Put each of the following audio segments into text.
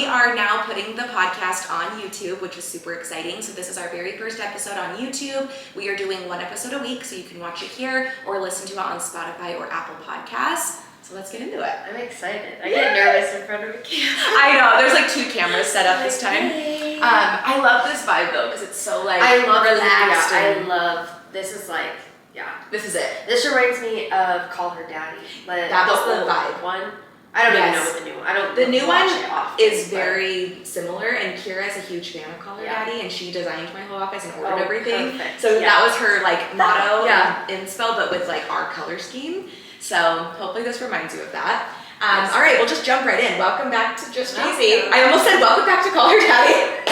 we are now putting the podcast on YouTube, which is super exciting. So this is our very first episode on YouTube. We are doing one episode a week, so you can watch it here or listen to it on Spotify or Apple Podcasts. So let's get into it. I'm excited. I get nervous in front of a camera. I know, there's like 2 cameras set up this time. I love this vibe though, because it's so like relaxed. This is like, this is it. This reminds me of Call Her Daddy. That was the vibe. One. I don't even know what the new one. The new one is very similar, and Kira is a huge fan of Call Her Daddy, and she designed my whole office and ordered everything. Perfect. So that was her like motto and inspo, but with like our color scheme. So hopefully this reminds you of that. All right, we'll just jump right in. Welcome back to Just Jay-Z. I almost said welcome back to Call Her Daddy.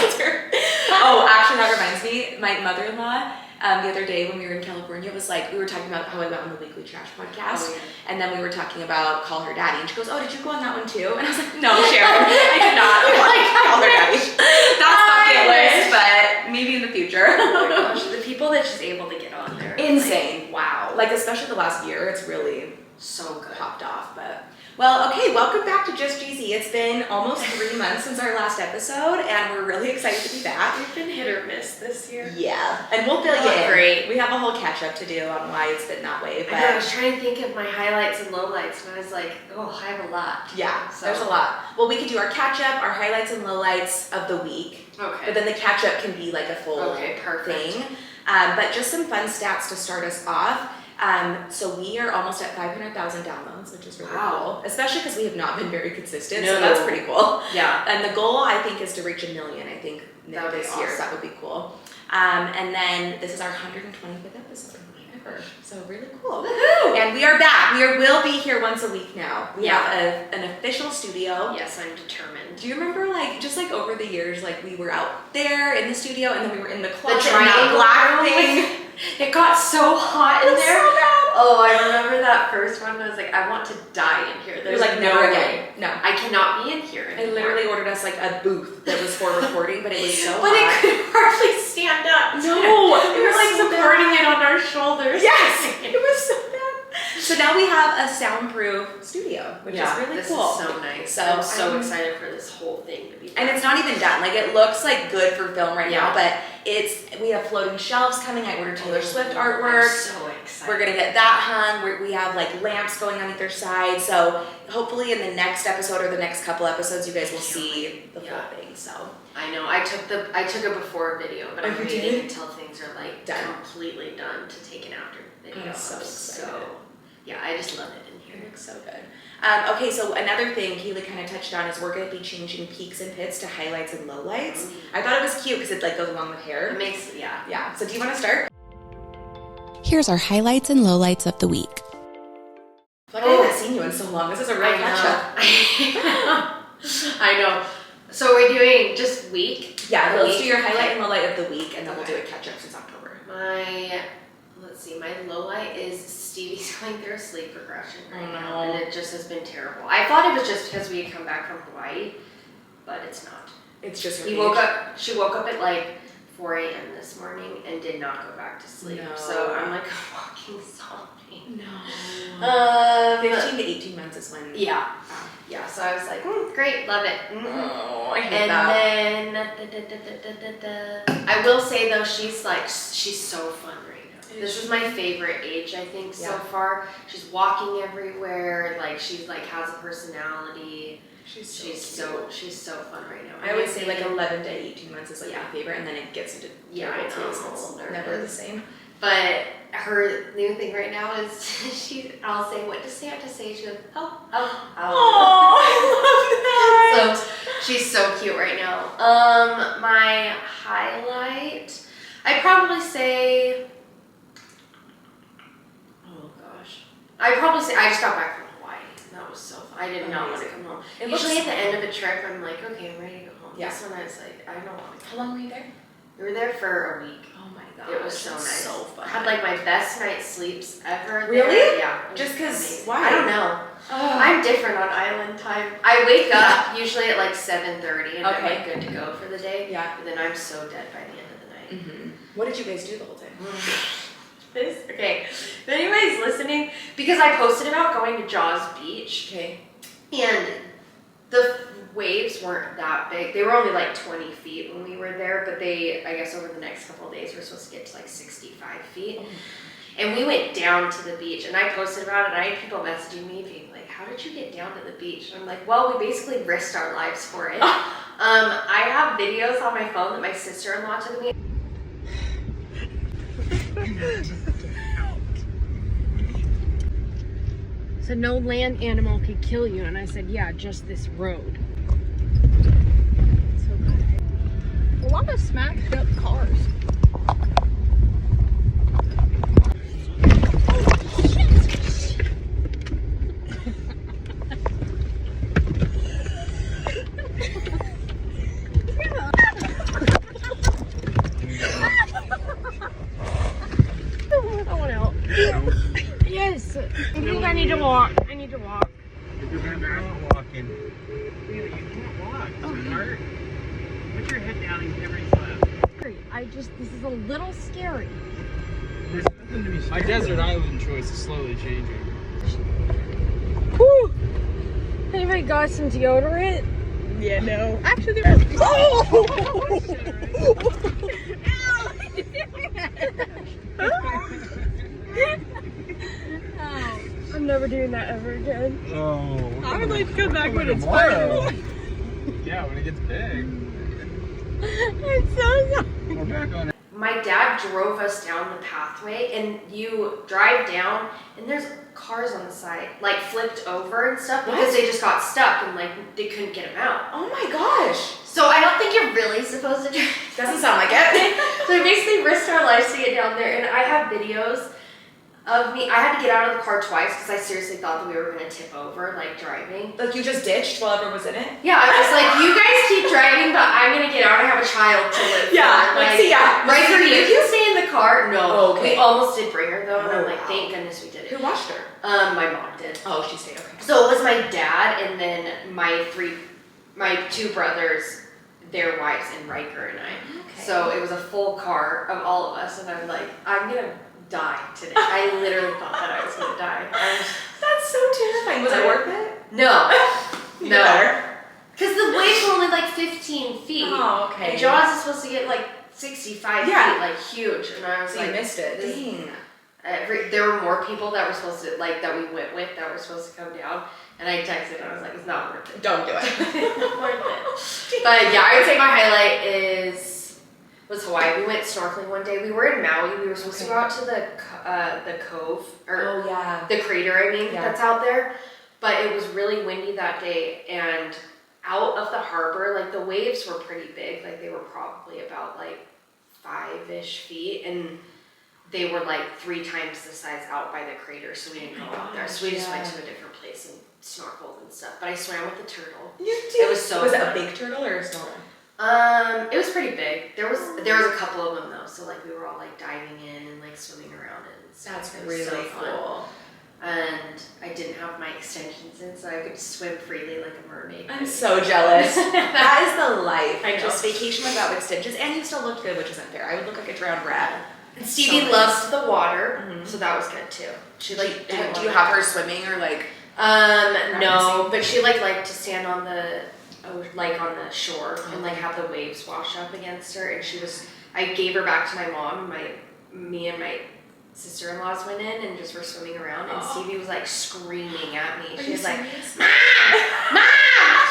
Oh, actually that reminds me, my mother-in-law, the other day when we were in California, it was like, we were talking about how I went on the Weekly Trash podcast, and then we were talking about Call Her Daddy, and she goes, oh, did you go on that one too? And I was like, no, Sharon, I did not. I'm like, Call Her Daddy. That's bucket list, but maybe in the future. Oh my gosh, the people that she's able to get on there. Insane. Like, wow. Like, especially the last year, it's really so good. Popped off, but... Well, okay, welcome back to Just Jay-Z. It's been almost 3 months since our last episode, and we're really excited to be back. We've been hit or miss this year. Yeah, and we'll fill you in. Great. We have a whole catch-up to do on why it's been that way. But I was trying to think of my highlights and lowlights, and I was like, oh, I have a lot. Yeah, so there's a lot. Well, we could do our catch-up, our highlights and lowlights of the week. Okay. But then the catch-up can be like a full thing. But just some fun stats to start us off. So we are almost at 500,000 downloads, which is really cool, especially because we have not been very consistent. So that's pretty cool. Yeah. And the goal, I think, is to reach 1 million. I think this year that would be cool. And then this is our 125th episode ever, so really cool. Woohoo! And we are back. We will be here once a week now. We have an official studio. Yes, I'm determined. Do you remember, like, just like over the years, like we were out there in the studio, and then we were in the closet, the that black thing. It got so hot in there. So bad. Oh, I remember that first one. I was like, I want to die in here. There's like no never way. No. I cannot be in here anymore. I literally ordered us like a booth that was for recording, but it was so but hot. it could hardly stand up. No. We were like supporting it on our shoulders. Yes. It was so bad. So now we have a soundproof studio, which is really cool. This is so nice. So I'm so excited for this whole thing to be done. And it's not even done. Like, it looks like good for film right now, but we have floating shelves coming. I ordered Taylor Swift artwork. I'm so excited. We're gonna get that hung. We have like lamps going on either side. So hopefully in the next episode or the next couple episodes, you guys will see the full thing. So I know. I took a before video, but I'm waiting until things are like completely done to take an after video. I'm so excited. Yeah, I just love it in here. It looks so good. Okay, so another thing Keely kind of touched on is we're going to be changing peaks and pits to highlights and lowlights. I thought it was cute because it like goes along with hair. It makes, Yeah, so do you want to start? Here's our highlights and lowlights of the week. I haven't seen you in so long. This is a real catch-up. I know. So we're doing just week? Yeah, let's do your highlight and lowlight of the week, and then we'll do a catch-up since October. Let's see, my low light is Stevie's going through a sleep regression right now, and it just has been terrible. I thought it was just because we had come back from Hawaii, but it's not. It's just she woke up at like 4 a.m. this morning and did not go back to sleep. No. So I'm like a walking zombie. No. 15 to 18 months is when. Yeah. Yeah, so I was like, great, love it. Oh, I hate that. And then, I will say though, she's so fun right now. This is my favorite age, I think, so far. She's walking everywhere, like she's like has a personality. She's so fun right now. I always say like 11 to 18 months is like my favorite, and then it gets into I know. It's never the same. But her new thing right now is I'll say, what does she have to say? She goes, oh. I love that. So she's so cute right now. My highlight, I'd probably say, I just got back from Hawaii. That was so fun. I did not want to come home. Usually at the end of a trip, I'm like, okay, I'm ready to go home. Yeah. This one I was like, I don't want to How long were you there? We were there for a week. Oh my god. It was so nice. So fun. I had like my best night's sleeps ever. Really? There. Yeah. Just because, why? I don't know. I'm different on island time. I wake up usually at like 7:30 and I'm like good to go for the day. Yeah. But then I'm so dead by the end of the night. What did you guys do the whole time? Okay. If anybody's listening, because I posted about going to Jaws Beach. Okay. And the waves weren't that big. They were only like 20 feet when we were there, but they, I guess over the next couple of days, we're supposed to get to like 65 feet. And we went down to the beach, and I posted about it, and I had people messaging me being like, how did you get down to the beach? And I'm like, well, we basically risked our lives for it. I have videos on my phone that my sister-in-law took me. So no land animal could kill you, and I said, yeah, just this road. So good. A lot of smacked up cars. I want help. Yes, I think I need to walk. I need to walk. You're not walking. Really, you can't walk, sweetheart. Put your head down and give her a slap. This is a little scary. There's nothing to be scared. My desert island choice is slowly changing. Whew. Anybody got some deodorant? Yeah, no. Actually, there's. Oh! Oh, I'm never doing that ever again. Oh. I would like to come back when it's fun. Yeah, when it gets big. I'm so sorry. We're back on it. My dad drove us down the pathway, and you drive down, and there's cars on the side, like flipped over and stuff, because they just got stuck and like they couldn't get them out. Oh my gosh. So I don't think you're really supposed to do it. Doesn't sound like it. So we basically risked our lives to get down there, and I have videos of me. I had to get out of the car twice because I seriously thought that we were going to tip over, like driving. Like you just ditched while everyone was in it? Yeah, I was like, you guys keep driving, but I'm going to get out. I have a child to live Yeah, for. like, see, yeah. Riker, you can stay in the car. No. Oh, okay. We almost did bring her, though, and I'm Oh, like, wow. thank goodness we did it. Who watched her? My mom did. Oh, she stayed, okay. So it was my dad, and then my two brothers, their wives, and Riker and I. Okay. So it was a full car of all of us, and I'm like, I'm gonna die today. I literally thought that I was gonna die. That's so terrifying. Was it worth it? No. You No. better. Because the waves were only like 15 feet. Oh, okay. And Jaws is supposed to get like 65 Yeah. feet, like huge. And I was So like, you missed it. this- Dang. there were more people that were supposed to, like, that we went with that were supposed to come down. And I texted, and I was like, it's not worth it. Don't do it. Not worth it. But yeah, I would say my highlight was Hawaii. We went snorkeling one day. We were in Maui. We were supposed to go out to the cove, or Oh, yeah. the crater, I mean, Yeah. that's out there. But it was really windy that day, and out of the harbor, like, the waves were pretty big. Like, they were probably about like 5-ish feet, and they were like 3 times the size out by the crater, so we didn't go out there. So we just went to a different place and snorkeled and stuff. But I swam with the turtle. You did. It was so Was it fun. a big turtle or a small one? It was pretty big. There was a couple of them though, so like we were all like diving in and like swimming around it and stuff. That's It was really so fun. cool. And I didn't have my extensions in, so I could swim freely like a mermaid. I'm so jealous. That is the life. I know. Just vacation without extensions, and you still looked good, which isn't fair. I would look like a drowned rat. And Stevie So loves the water, Mhm. so that was good too. She like didn't Do love you it. have her swimming or like? No, but she liked to stand on the shore and like have the waves wash up against her, and I gave her back to my mom. Me and my sister-in-laws went in and just were swimming around, and Stevie was like screaming at me. She was like, "Mom! Mom!"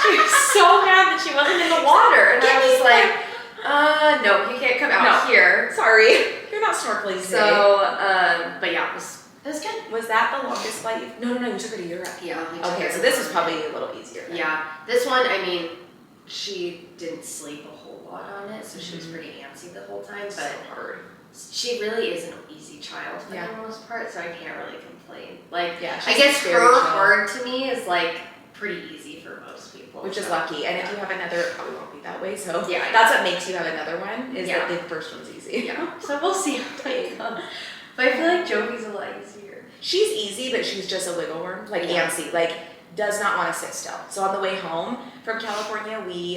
She was so mad that she wasn't in the water, and I was like, "No, you can't come out here." Sorry, you're not snorkeling today. So, but yeah, it was good. Was that the longest flight? No, you took her to Europe. Yeah. Okay, so this was probably a little easier. Then. Yeah, this one, I mean, she didn't sleep a whole lot on it, so she was pretty antsy the whole time, So but hard. she really is an easy child for Yeah. the most part, so I can't really complain. Like, Yeah, I she's guess very her chill. hard to me is like pretty easy for most people. Which is so, lucky, and if yeah. you have another, it probably won't be that way. So Yeah, that's what makes you have another one. Is Yeah. that the first one's easy. Yeah, so we'll see how they come. But I feel like Jovi's a lot easier. She's easy, but she's just a wiggle worm, like Yeah. antsy, like does not want to sit still. So on the way home from California, we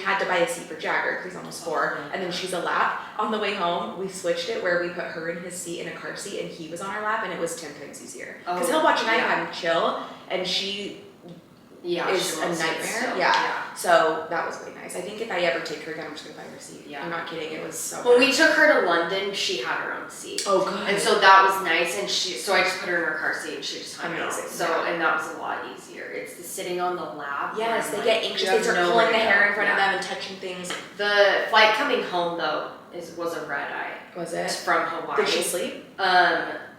had to buy a seat for Jagger because he's almost 4, and then she's a lap. On the way home, we switched it where we put her in his seat in a car seat, and he was on our lap, and it was 10 times easier because he'll watch an iPad and chill, and she Yeah, is she a won't sit nightmare. still. Yeah. So that was really nice. I think if I ever take her again, I'm just gonna buy her a seat. Yeah. I'm not kidding. It was so When good. we took her to London, she had her own seat. Oh, good. And so that was nice, and so I just put her in her car seat and she just hung out. Amazing. So, and that was a lot easier. It's the sitting on the lap. Yes, they like, get anxious. you They have start nowhere pulling the to hair go. in front of them and touching things. The flight coming home though was a red eye. Was It's it? from Hawaii. Did she sleep?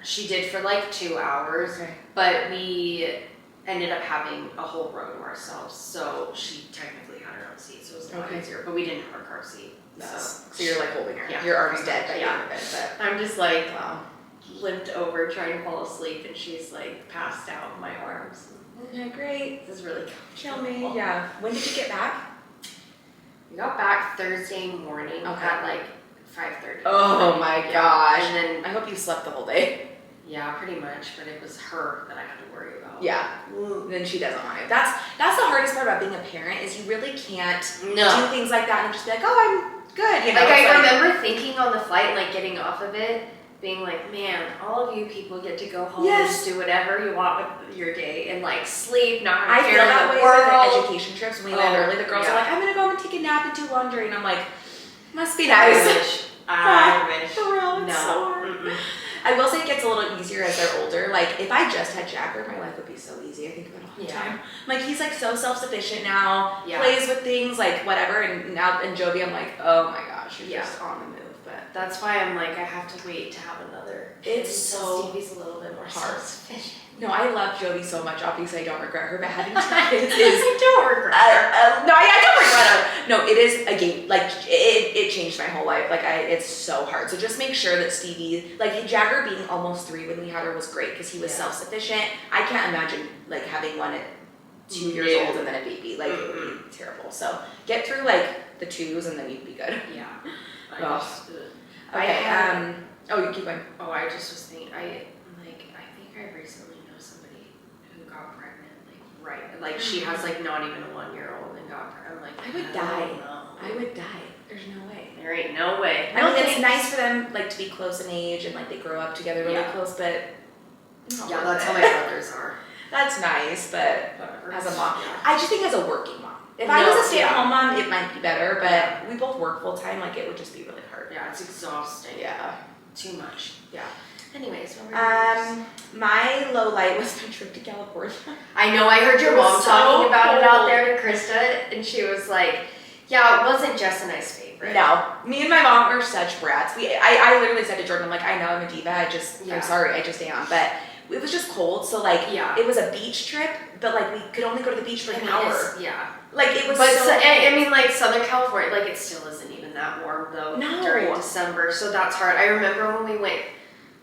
She did for like 2 hours, Okay. but we ended up having a whole row to ourselves, so she technically had her own seat, so it was a lot easier. But we didn't have her car seat. So you're like holding her. Yeah. Your arm's dead by the Yeah. end of it, but I'm just like wow. limped over trying to fall asleep, and she's like passed out in my arms. Okay, great. This is really Kill me. Yeah. When did you get back? We got back Thursday morning at like 5:30. Oh my gosh. And then I hope you slept the whole day. yeah, pretty much. But it was her that I had to worry about. Yeah. Then she doesn't want it. That's the hardest part about being a parent is you really can't No. do things like that and just be like, oh, I'm good. You know. Like it's I remember thinking on the flight, like getting off of it, being like, man, all of you people get to go home and just do whatever you want with your day and like sleep, not have I to feel care that in way the world. with the education trips. When we land early, the girls yeah. are like, I'm gonna go home and take a nap and do laundry, and I'm like, must be I nice. wish. I wish. For real, it's No. so hard. Mm-mm. I will say it gets a little easier as they're older. Like if I just had Jagger, my life would be so easy. I think about it all the Yeah. time. Like he's like so self-sufficient now, Yeah. plays with things like whatever. And now in Jovi, I'm like, oh my gosh, you're Yeah. just on the move. But That's why I'm like, I have to wait to have another. It's until so Stevie's a little bit more hard. self-sufficient. no, I love Jovi so much. Obviously, I don't regret her, but having kids is. I don't regret her. No, I don't regret it. No, it is a game. Like it changed my whole life. Like it's so hard. So just make sure that Stevie, like Jagger being almost 3 when we had her was great because he was self-sufficient. I can't imagine like having one at 2 years old and then a baby. Like it would be terrible. So get through like the 2s and then you'd be good. Yeah. Okay. Oh, you keep going. Oh, I just was thinking. I think I recently know somebody who got pregnant. Like she has like not even a 1-year-old and got pregnant. I'm like, I would die. I would die. There's no way. There ain't no way. I mean, it's nice for them like to be close in age and like they grow up together really close, but not Yeah, worth that's it. how my brothers are. That's nice, but Whatever. as a mom, Yeah. I just think as a working mom. If I No, was a stay-at-home mom, it might be better, but we both work full time, like it would just be really hard. Yeah, it's exhausting. Yeah. Too much. Yeah. Anyways, what were yours? My low light was my trip to California. I know, I heard your It was mom so talking about it out cold. there to Krista, and she was like, yeah, it wasn't Jess and I's favorite. No, me and my mom are such brats. I literally said to Jordan, I'm like, I know I'm a diva, I'm sorry, I just am, but it was just cold, so like, it was a beach trip, but like we could only go to the beach for an hour. Yeah. Like it was But so I mean, like Southern California, like it still isn't even that warm though during December, so that's hard. I remember when we went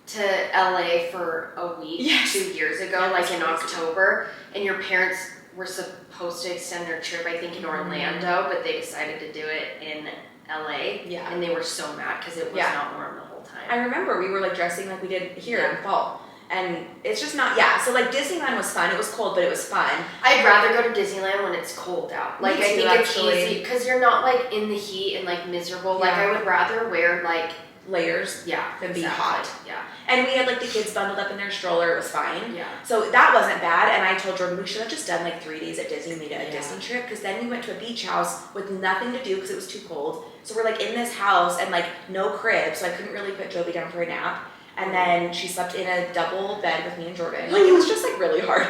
to LA for a week 2 years ago, like in October, and your parents were supposed to extend their trip, I think in Orlando, but they decided to do it in LA. Yeah. And they were so mad because it was not warm the whole time. I remember we were like dressing like we did here in fall. And it's just not, so like Disneyland was fun. It was cold, but it was fun. I'd rather go to Disneyland when it's cold out. Like, Me I too, think actually. it's easy because you're not like in the heat and like miserable. Like, I would rather wear like layers than be hot. Yeah. And we had like the kids bundled up in their stroller. It was fine. Yeah. So that wasn't bad. And I told Jordan we should have just done like 3 days at Disney and made it a Disney trip because then we went to a beach house with nothing to do because it was too cold. So we're like in this house and like no crib, so I couldn't really put Jovi down for a nap. And then she slept in a double bed with me and Jordan. Like it was just like really hard.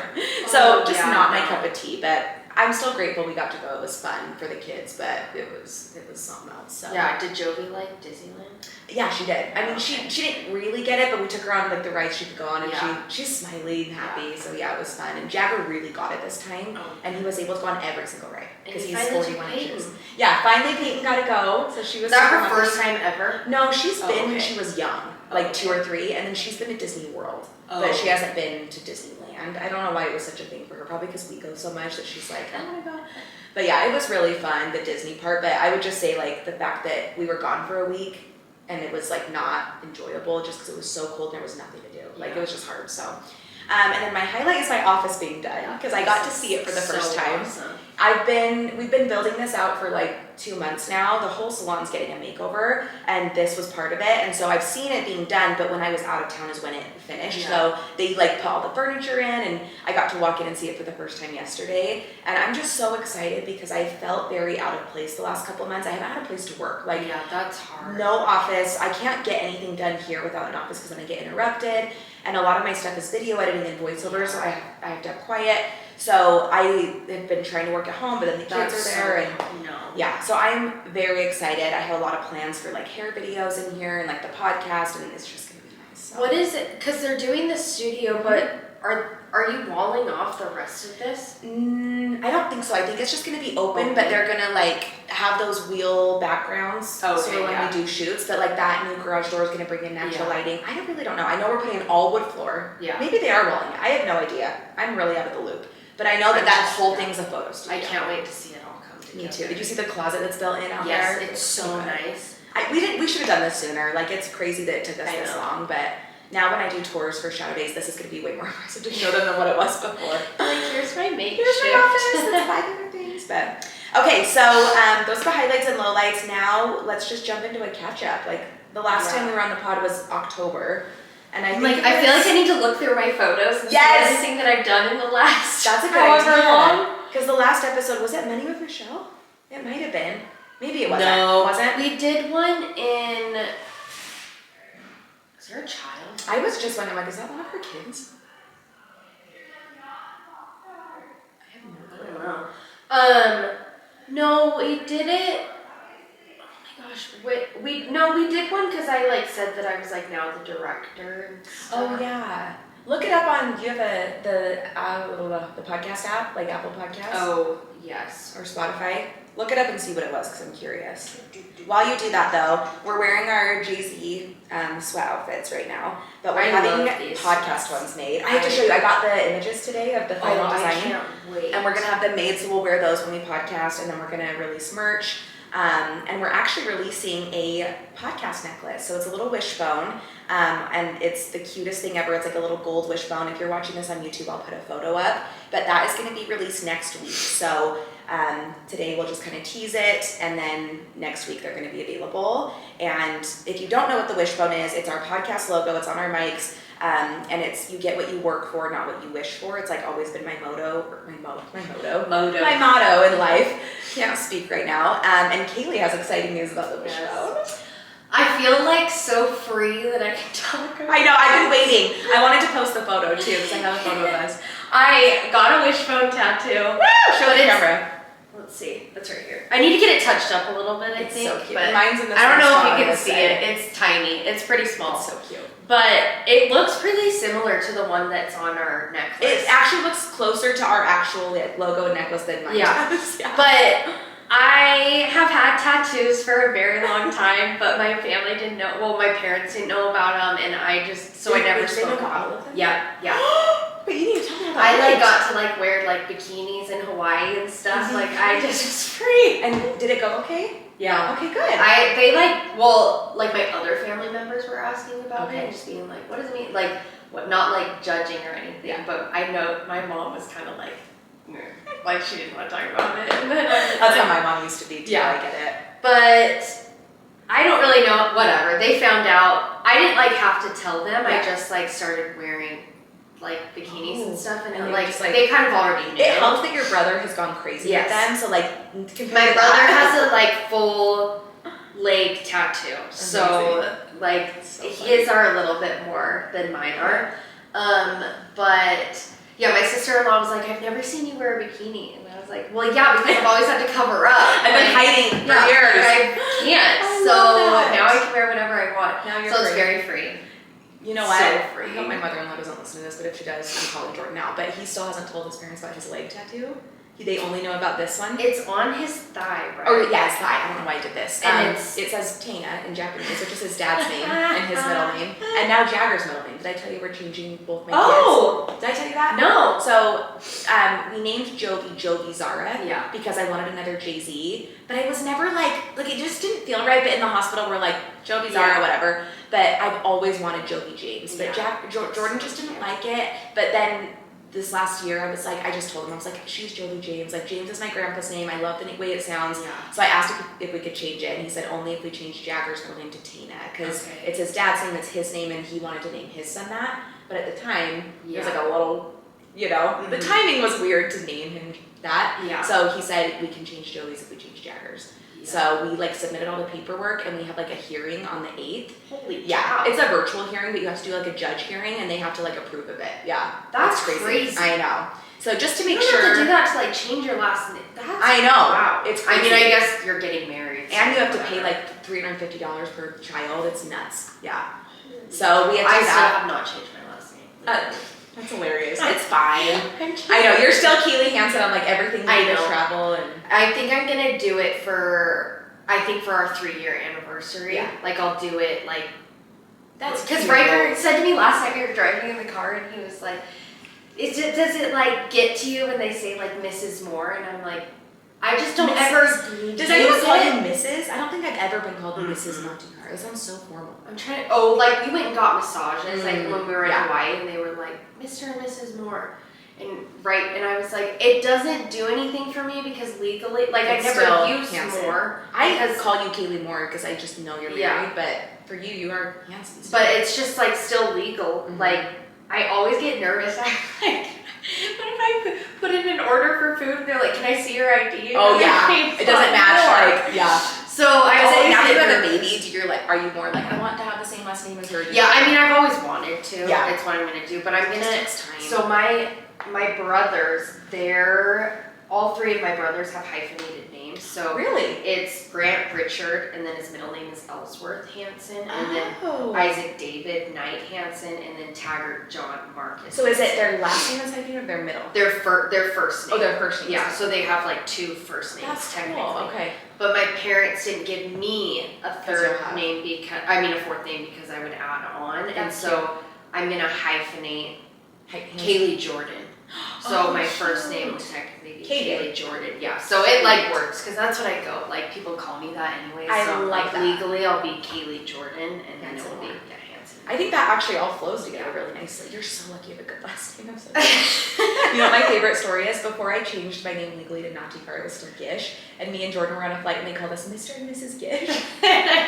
So just not my cup of tea, but I'm still grateful we got to go. It was fun for the kids, but it was something else. So. Yeah, did Jovi like Disneyland? Yeah, she did. I mean, she didn't really get it, but we took her on like the rides she could go on, and she's smiling and happy. So yeah, it was fun. And Jagger really got it this time, and he was able to go on every single ride because he's 41 inches. Yeah, finally Peyton got to go, so she was. Was that her happy. first time ever? No, she's been when she was young, like 2 or 3, and then she's been to Disney World, but she hasn't been to Disneyland. I don't know why it was such a thing for her. Probably because we go so much that she's like, I want to go. But yeah, it was really fun, the Disney part. But I would just say like the fact that we were gone for a week and it was like not enjoyable just because it was so cold and there was nothing to do. Like it was just hard. So, and then my highlight is my office being done because I got to see it for the first time. Awesome. we've been building this out for like 2 months now. The whole salon's getting a makeover, and this was part of it. And so I've seen it being done, but when I was out of town is when it finished. Yeah. So they like put all the furniture in, and I got to walk in and see it for the first time yesterday. And I'm just so excited because I felt very out of place the last couple of months. I haven't had a place to work. Like, yeah, that's hard. no office. I can't get anything done here without an office because then I get interrupted. And a lot of my stuff is video editing and voiceover, so I have to have quiet. So I have been trying to work at home, but then the kids are there, and yeah. So I'm very excited. I have a lot of plans for like hair videos in here and like the podcast, and it's just gonna be nice. So. What is it? Because they're doing the studio, but are you walling off the rest of this? I don't think so. I think it's just gonna be open, but they're gonna like have those wheel backgrounds so when we do shoots. But like that new garage door is gonna bring in natural lighting. I really don't know. I know we're putting an all wood floor. Yeah. Maybe they are walling it. I have no idea. I'm really out of the loop. But I know that whole thing's a photo studio. I can't wait to see it all come together. Me too. Did you see the closet that's built in out there? Yes, it's so nice. We should have done this sooner. Like, it's crazy that it took us this long, but now when I do tours for shadow days, this is going to be way more impressive to show them than what it was before. Like, here's my makeshift. Here's my office. That's 5 different things. But okay, so those are the highlights and lowlights. Now let's just jump into a catch up. Like the last time we were on the pod was October. And I feel like I need to look through my photos and see everything that I've done in the last that's a good idea. Because the last episode, was it Money with Michelle? It might have been. Maybe it wasn't. No. Wasn't? We did one in... Is there a child? I was just wondering, like, is that one of her kids? I don't know. No, we did it... we did one because I like said that I was like now the director and stuff. Oh yeah. Look it up on, do you have the podcast app, like Apple Podcasts? Oh, yes. Or Spotify? Look it up and see what it was because I'm curious. While you do that though, we're wearing our Jay-Z sweat outfits right now, but we're having podcast ones made. I have to show you, I got the images today of the final design. I can't wait. And we're gonna have them made, so we'll wear those when we podcast, and then we're gonna release merch. And we're actually releasing a podcast necklace. So it's a little wishbone, and it's the cutest thing ever. It's like a little gold wishbone. If you're watching this on YouTube, I'll put a photo up. But that is going to be released next week. So today we'll just kind of tease it, and then next week they're going to be available. And if you don't know what the wishbone is, it's our podcast logo. It's on our mics. And it's, you get what you work for, not what you wish for. It's like always been my motto in life. Can't speak right now. And Kaylee has exciting news about the wishbone. I feel like so free that I can talk about I know, I've been waiting. I wanted to post the photo too, because I have a photo of us. I got a wishbone tattoo. Woo! Show the camera. Let's see, it's right here. I need to get it touched up a little bit, I think. So cute. But mine's in the I don't know spot if you on can this see side. it. It's tiny. It's pretty small. It's so cute. But it looks pretty similar to the one that's on our necklace. It actually looks closer to our actual logo and necklace than mine does. Yeah. But I have had tattoos for a very long time, but my family didn't know. Well, my parents didn't know about them, and I just I never spoke about them. Yeah. But you need to tell me about I like got to like wear like bikinis in Hawaii and stuff. Like I just was free. And did it go okay? Yeah. Okay, good. My other family members were asking about it and just being like, what does it mean? Like, what? Not like judging or anything, but I know my mom was kind of like, like she didn't want to talk about it. That's how my mom used to be too. Yeah, I get it. But I don't really know. Whatever. They found out. I didn't like have to tell them. I just like started wearing like bikinis and stuff, and like they kind of already knew. It helps that your brother has gone crazy with them. So like, my brother has a like full leg tattoo. So like his are a little bit more than mine are. But yeah, my sister-in-law was like, I've never seen you wear a bikini. And I was like, well, yeah, because I've always had to cover up. I've been hiding for years. I can't. Now I can wear whatever I want. Now you're free. It's very free. You know what? So free. I hope my mother-in-law doesn't listen to this, but if she does, I'm calling Jordan now. But he still hasn't told his parents about his leg tattoo. They only know about this one. It's on his thigh, right? Oh, yeah, his thigh. I don't know why I did this. And it says Tana in Japanese, which is his dad's name and his middle name. And now Jagger's middle name. Did I tell you we're changing both my kids? Did I tell you that? No. So we named Jovi Zara because I wanted another Jay-Z. But I was never like it just didn't feel right. But in the hospital, we're like, Jovi Zara, whatever. But I've always wanted Jovi James. But Jordan just didn't like it. But then this last year, I was like, I just told him, I was like, she's Jolie James. Like, James is my grandpa's name. I love the way it sounds. Yeah. So I asked if we could change it, and he said only if we changed Jagger's middle name to Tina, because it's his dad's name, it's his name, and he wanted to name his son that. But at the time, it was like a little, you know, the timing was weird to name him that. Yeah. So he said we can change Jolie's if we change Jagger's. Yeah. So we like submitted all the paperwork, and we have like a hearing on the 8th. Holy Yeah, cow. it's a virtual hearing, but you have to do like a judge hearing, and they have to like approve of it. Yeah, That's crazy. I know. So just to make you sure, don't have to do that to like change your last name. That's I know. Wow. It's I mean, crazy. I guess you're getting married, and you have to pay like $350 per child. It's nuts. Yeah. So we have to I do still that. have not changed my last name. That's hilarious. It's fine. I know you're still Kaylee Hansen on like everything. I You know. travel and. I think I'm gonna do it for our 3-year anniversary. Yeah. Like I'll do it like. That's because cute. Riker said to me last time we were driving in the car, and he was like, does it like get to you when they say like Mrs. Moore? And I'm like, I just don't ever. Does anyone call it. you Mrs.? I don't think I've ever been called Mrs. Monticar. It sounds so formal. I'm trying to. Oh, like we went and got massages like when we were in Yeah. Hawaii, and they were like Mr. and Mrs. Moore, and I was like, it doesn't do anything for me because legally, like It's I still never used Hansen. Moore. I because, call you Kaylee Moore because I just know you're married, Yeah. but for you, you are Hansen. but it's just like still legal. Mhm. Like I always get nervous. I'm like, what if I put in an order for food and they're like, can I see your ID? Oh And yeah, I'm it doesn't match. Moore. Like yeah. So I Because always now that you get have a nervous. baby, are you more like I want to have the same last name as her? Yeah, I mean I've always wanted to. Yeah. It's what I'm gonna do, but I'm It gonna. takes time. So my brothers, all 3 of my brothers have hyphenated names. So really, it's Grant Richard, and then his middle name is Ellsworth Hansen, and then oh. Isaac David Knight Hansen, and then Taggart John Marcus. So is it their last name is hyphenated or their middle? Their first name? Oh, their first name. Yeah, so they have like 2 first names That's technically. cool. Okay. But my parents didn't give me a third you'll have- name a fourth name because I would add on, and That's so I'm gonna hyphenate Hansen. Kaylee Jordan. So Oh, my first shoot. name would technically be Kaylee. Kaylee Jordan. Yeah. So it like works because that's what I go. Like people call me that anyway. I so love like that. legally I'll be Kaylee Jordan, and then Hansen it will be Moore. Hansen. I think that actually all flows together really nicely. You're so lucky you have a good last name. I'm so you know what my favorite story is? Before I changed my name legally to Natikar, it was still Gish, and me and Jordan were on a flight and they called us Mr. and Mrs. Gish.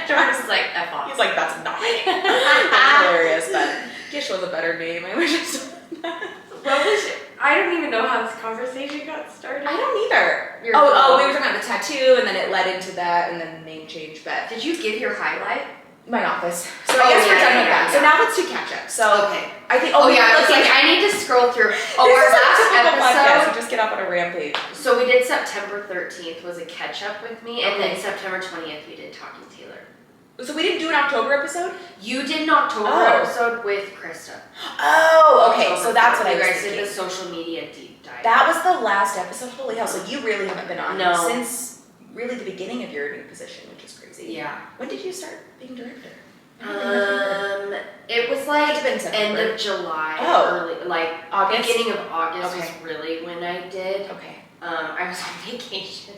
Jordan's like F off. He's like, that's not my name. That's hilarious, but Gish was a better name. I wish I still had that. What was it? I don't even know how this conversation got started. I don't either. Your Oh, phone. we were talking about the tattoo, and then it led into that, and then the name change, but Did you give your highlight? my office. So Oh, I guess we're yeah, done yeah, with that. yeah, So yeah. now let's do catch up. So Okay. I think, Oh yeah, I was looking like, I need to scroll through. Oh, this our is a last typical podcast. episode. We just get off on a rampage. So we did September 13th was a catch up with me, and then Okay. September 20th we did Talking Taylor. So we didn't do an October episode? You did an October Oh. episode with Krista. Oh, okay. October So that's what I you was guys thinking. did the social media deep dive. That was the last episode. Holy hell. So you really haven't been on No. since really the beginning of your new position, which is crazy. Yeah. When did you start being director? I don't remember. It was like It's been end September. of July, Oh. early, like August? beginning of August Okay. was really when I did. Okay. I was on vacation.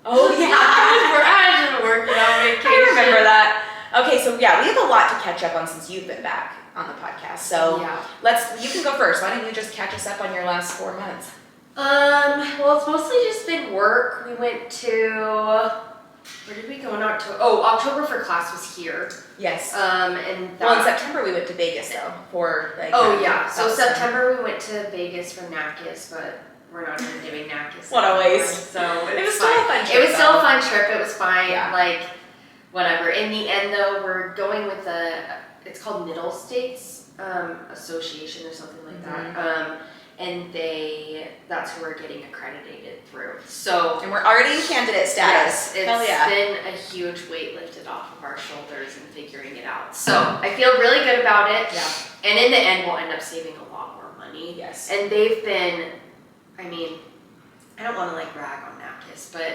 Oh yeah. I was working on vacation. I remember that. Okay, so yeah, we have a lot to catch up on since you've been back on the podcast. So Yeah. you can go first. Why don't you just catch us up on your last 4 months? Well, it's mostly just been work. We went to, where did we go in October? Oh, October for class was here. Yes. And that. Well, in September we went to Vegas though for like. Oh yeah, so that was September we went to Vegas for NACIS, but we're not even doing NACIS. What a anymore, waste. So It was it's still a fine. fun trip, It was still though. a fun trip. It was fine. Yeah. Like, whatever. In the end, though, we're going with it's called Middle States Association or something like Mm-hmm. that. And that's who we're getting accredited through. So. And we're already in candidate status. Yes, it's Hell yeah. been a huge weight lifted off of our shoulders and figuring it out. So I feel really good about it. Yeah. And in the end, we'll end up saving a lot more money. Yes. And they've been, I mean, I don't want to like brag on NACIS, but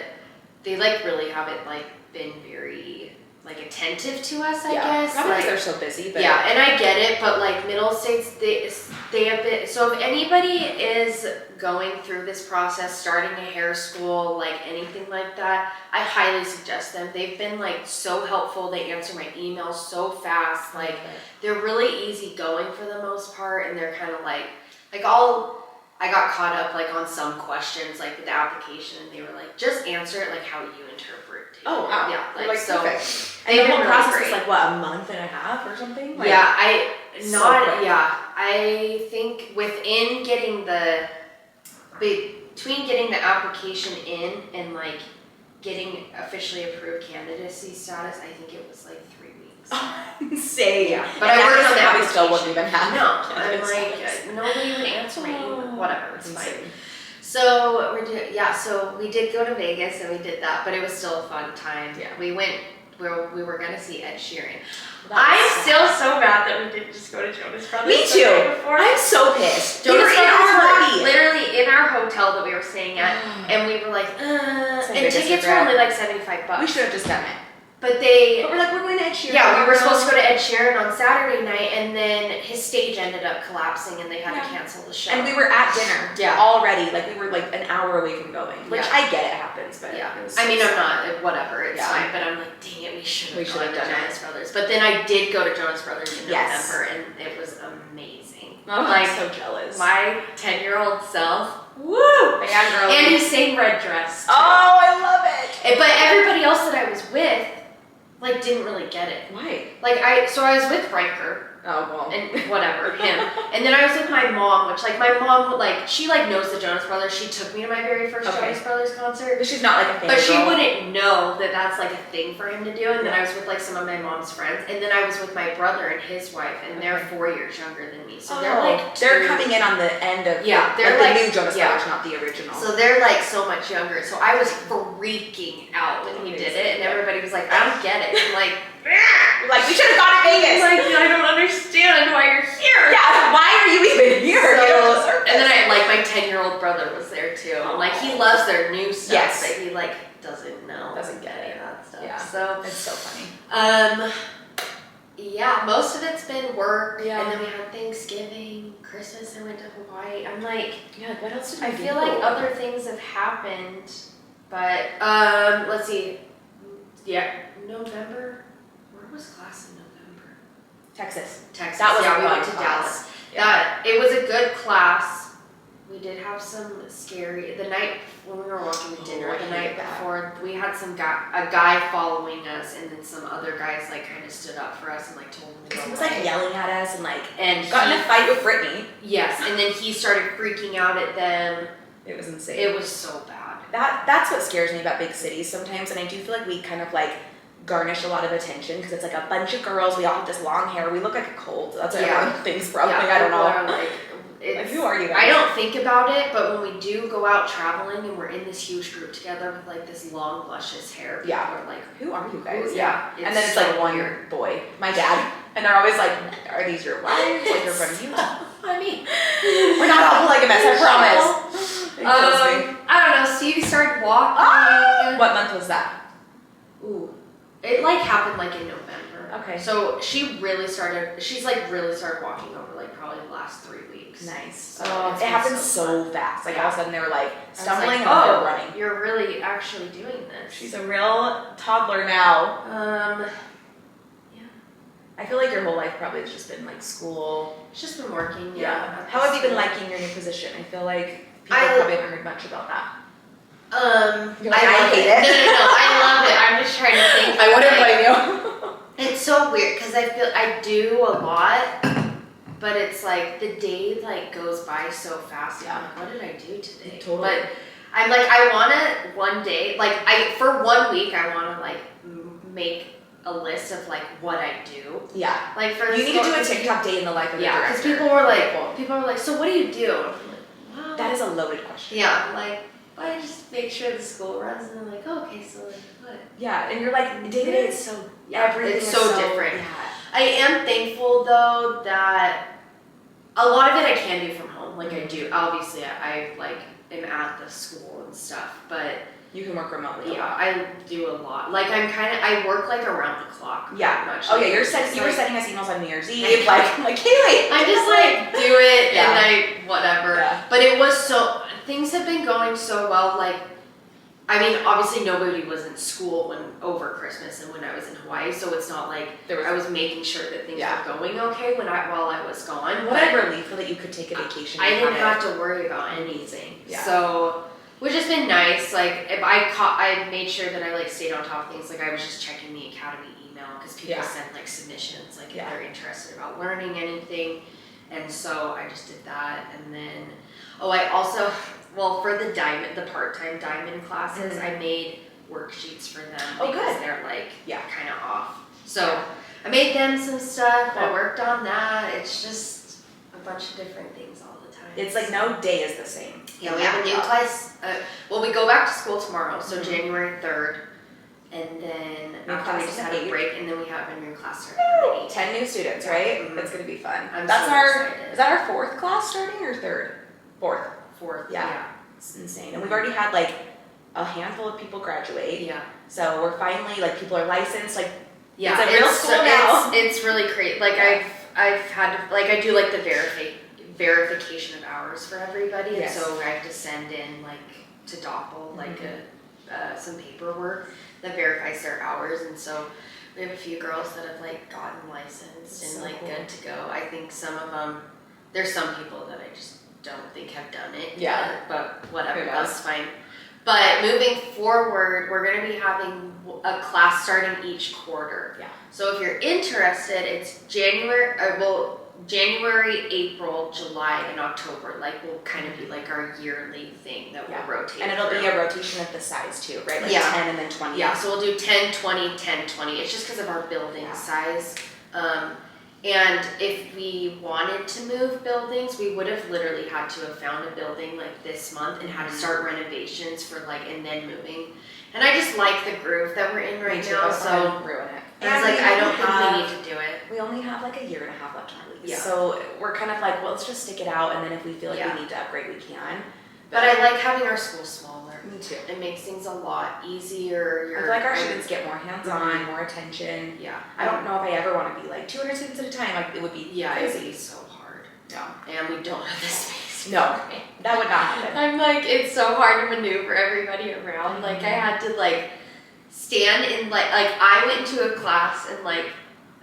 they like really haven't like been very like attentive to us, I guess. Probably like, because they're so busy. But yeah, and I get it, but like Middle States, they have been, so if anybody is going through this process, starting a hair school, like anything like that, I highly suggest them. They've been like so helpful. They answer my emails so fast. Like they're really easygoing for the most part, and they're kind of like I got caught up like on some questions like with the application, and they were like, just answer it like how you interpret it. Oh wow. Yeah, You're like so perfect. And the whole process was like what, a month and a half or something? Like, yeah, I think within getting between getting the application in and like getting officially approved candidacy status, I think it was like 3 weeks. Say yeah, but I worked on the application. Still wouldn't even have. No, I'm like nobody would answer me. Whatever, it's fine. Insane. So so we did go to Vegas and we did that, but it was still a fun time. Yeah. We went where we were gonna see Ed Sheeran. I'm still so mad that we didn't just go to Jonas Brothers. Me too. I'm so pissed. Jonas Brothers were literally in our hotel that we were staying at, and we were like, and tickets were only like $75. We should have just done it. But we're like, we're going to Ed Sheeran. Yeah, we were supposed to go to Ed Sheeran on Saturday night, and then his stage ended up collapsing, and they had to cancel the show. And we were at dinner already. Like, we were like an hour away from going, which I get it happens, but yeah. It was I'm not, whatever, it's fine, but I'm like, dang it, we should have gone to Jonas Brothers. But then I did go to Jonas Brothers in November, and it was amazing. Oh, like, I'm so jealous. My 10-year-old self, woo! Yeah, girl. And his same red dress. Too. Oh, I love it. But everybody else that I was with, like, didn't really get it. Why? Like, I was with Riker. Oh, well. And whatever, him. And then I was with my mom, which, like, my mom, like, she, like, knows the Jonas Brothers. She took me to my very first Jonas Brothers concert. But she's not, like, a fan. But she wouldn't know that that's, like, a thing for him to do. And then I was with, like, some of my mom's friends. And then I was with my brother and his wife. And they're 4 years younger than me. So they're, like, they're coming in on the end of, they're like the new Jonas Brothers, not the original. So they're, like, so much younger. So I was freaking out when he did it. And everybody was like, I don't get it. I'm like, we should have gone to Vegas. Like, I don't understand why you're here. Yeah, why are you even here? So, and then my 10-year-old brother was there too. And like, he loves their new stuff, but he like doesn't get any of that stuff. Yeah. So it's so funny. Yeah, most of it's been work. Yeah. And then we had Thanksgiving, Christmas. I went to Hawaii. I'm like, what else did I we do? feel like other things have happened, but let's see. Yeah, November. Where was class in November? Texas. That was we went to Dallas. Yeah. It was a good class. We did have some scary. The night when we were walking to dinner, the night before, we had a guy following us, and then some other guys like kind of stood up for us and like told him to go away. He was like yelling at us and got in a fight with Brittany. Yes, and then he started freaking out at them. It was insane. It was so bad. That's what scares me about big cities sometimes, and I do feel like we kind of like garnish a lot of attention because it's like a bunch of girls. We all have this long hair. We look like a cult. That's what everyone thinks. Probably. I don't know. Like, who are you guys? I don't think about it, but when we do go out traveling and we're in this huge group together with like this long, luscious hair, people are like, who are you guys? And then it's like one boy, my dad, and they're always like, are these your wives? Like, you're from Utah? I mean, we're not all polygamous, I promise. I don't know. Stevie started walking. What month was that? Ooh, it like happened like in November. Okay. So she's really started walking over like probably the last 3 weeks. Nice. So it happens so fast. Like all of a sudden they were like stumbling and they're running. You're really actually doing this. She's a real toddler now. Yeah. I feel like your whole life probably has just been like school. It's just been working. How have you been liking your new position? I feel like people probably haven't heard much about that. You're like, I hate it. No, I love it. I'm just trying to think. I wouldn't blame you. It's so weird because I feel I do a lot, but it's like the day like goes by so fast. I'm like, what did I do today? Totally. But I'm like, I want to one day, like for 1 week, I want to like make a list of like what I do. Yeah. Like for you need to do a TikTok day in the life of the director. because people were like, so what do you do? And I'm like, wow. That is a loaded question. Yeah, like. I just make sure the school runs, and I'm like, oh, okay, so like what? Yeah, and you're like day to day. It's so everything it's is so different. Yeah. I am thankful though that a lot of it I can do from home. Like I do. Obviously, I like am at the school and stuff, but you can work remotely. Yeah, I do a lot. Like I work like around the clock. Yeah. Much. Oh yeah, you were sending us emails on New Year's Eve. I'm like, Kaylee. I just like do it and I whatever. Yeah. But it was things have been going so well. Like I mean, obviously nobody was in school over Christmas and when I was in Hawaii, so it's not like I was making sure that things were going okay while I was gone. What a relief that you could take a vacation. I didn't have to worry about anything. Yeah. So, which has been nice. Like, if I made sure that I like stayed on top of things. Like, I was just checking the academy email because people send like submissions, like if they're interested about learning anything. And so I just did that, and then I also. Well, for the part-time diamond classes, I made worksheets for them because they're like kind of off. So I made them some stuff. I worked on that. It's just a bunch of different things all the time. It's like no day is the same. Yeah, we have a new class. We go back to school tomorrow, so January 3rd. And then after we just had a break, and then we have a new class starting. 10 new students, right? Mm-hmm. It's gonna be fun. I'm That's so excited. Is that our 4th class starting or 3rd? 4th. Yeah. It's insane. And we've already had like a handful of people graduate. Yeah. So we're finally like people are licensed. Like yeah, it's a real school now. It's really great. Like I've had to, like I do like the verification of hours for everybody, and so I have to send in like to Doppel like some paperwork that verifies their hours, and so we have a few girls that have like gotten licensed and like good to go. I think some of them, there's some people that I just don't think have done it yet, but whatever, that's fine. But moving forward, we're going to be having a class starting each quarter. Yeah. So if you're interested, it's January, April, July, and October. Like will kind of be like our yearly thing that we'll rotate. And it'll be a rotation of the size too, right? Like 10 and then 20. Yeah, so we'll do 10, 20, 10, 20. It's just because of our building size. And if we wanted to move buildings, we would have literally had to have found a building like this month and had to start renovations for like, and then moving. And I just like the groove that we're in right now, so ruin it. I was like, I don't think we need to do it. We only have like a year and a half left on our lease. Yeah. So we're kind of like, well, let's just stick it out, and then if we feel like we need to upgrade, we can. But I like having our school smaller. Me too. It makes things a lot easier. I feel like our students get more hands-on, more attention. Yeah. I don't know if I ever want to be like 200 students at a time. Like it would be crazy. It would be so hard. No. And we don't have the space. No, that would not happen. I'm like, it's so hard to maneuver everybody around. Like I had to like stand in like I went into a class and like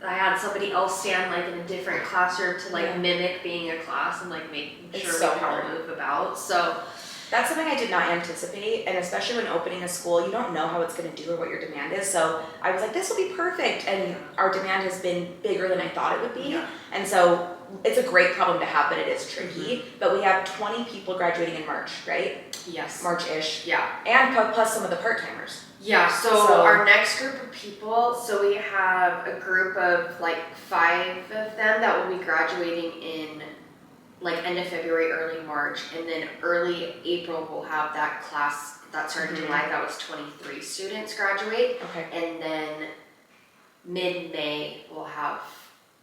I had somebody else stand like in a different classroom to like mimic being a class and like making sure we can all move about. So that's something I did not anticipate, and especially when opening a school, you don't know how it's going to do or what your demand is. So I was like, this will be perfect, and our demand has been bigger than I thought it would be. And so it's a great problem to have, but it is tricky. But we have 20 people graduating in March, right? Yes. March-ish. Yeah. And plus some of the part-timers. Yeah, so our next group of people, so we have a group of like 5 of them that will be graduating in like end of February, early March, and then early April we'll have that class that started in July, that was 23 students graduate. Okay. And then mid-May we'll have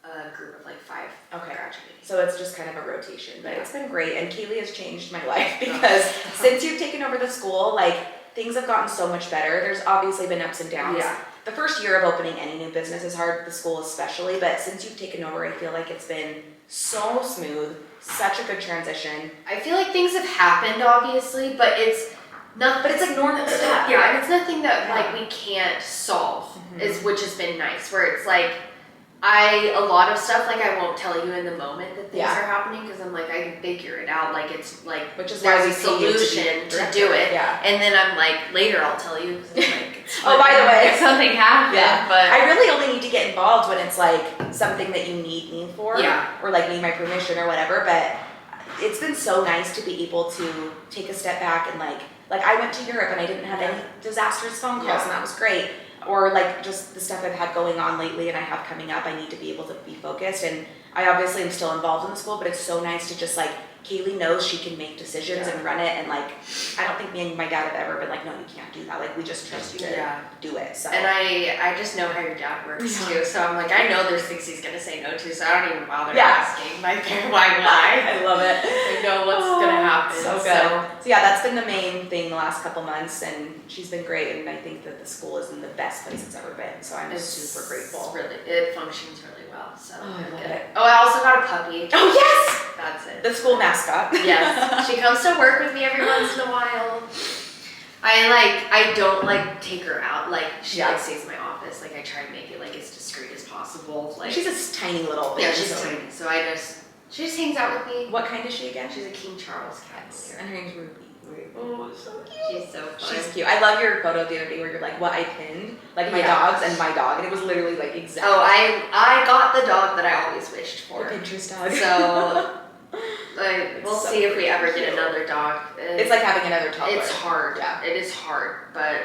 a group of like 5 graduating. So it's just kind of a rotation, but it's been great, and Kaylee has changed my life because since you've taken over the school, like things have gotten so much better. There's obviously been ups and downs. Yeah. The first year of opening any new business is hard, the school especially, but since you've taken over, I feel like it's been so smooth, such a good transition. I feel like things have happened, obviously, but it's not. But it's like normal stuff. Yeah, and it's nothing that like we can't solve, which has been nice. Where it's like, a lot of stuff like I won't tell you in the moment that things are happening because I'm like I can figure it out. Like it's like which is why there's a solution to do it. Yeah. And then I'm like later I'll tell you. Cause I'm like, oh, by the way, something happened. But I really only need to get involved when it's like something that you need me for, or like need my permission or whatever. But it's been so nice to be able to take a step back and like I went to Europe and I didn't have any disastrous phone calls and that was great. Or like just the stuff I've had going on lately and I have coming up, I need to be able to be focused. And I obviously am still involved in the school, but it's so nice to just like, Kaylee knows she can make decisions and run it, and like, I don't think me and my dad have ever been like, no, you can't do that. Like, we just trust you to do it. So. And I just know how your dad works too. So I'm like, I know there's things he's gonna say no to, so I don't even bother asking. Like, why would I? I love it. I know what's gonna happen. So good. So yeah, that's been the main thing the last couple months, and she's been great. And I think that the school is in the best place it's ever been. So I'm super grateful. It functions really well. So I love it. Oh, I also got a puppy. Oh yes. That's it. The school mascot. Yes. She comes to work with me every once in a while. I don't like take her out. Like she Yeah. like stays in my office. Like I try to make it like as discreet as possible. Like She's a tiny little thing. yeah, she's tiny. So she just hangs out with me. What kind is she again? She's a King Charles Cavalier. And her name's Ruby. Oh, so cute. She's so fun. She's cute. I love your photo the other day where you're like, what I pinned, like my Yeah. dogs and my dog, and it was literally like exactly. Oh, I got the dog that I always wished the for. Pinterest dog. So we'll so see if we ever cute. get another dog. It's like having another toddler. It's hard. Yeah. It is hard, but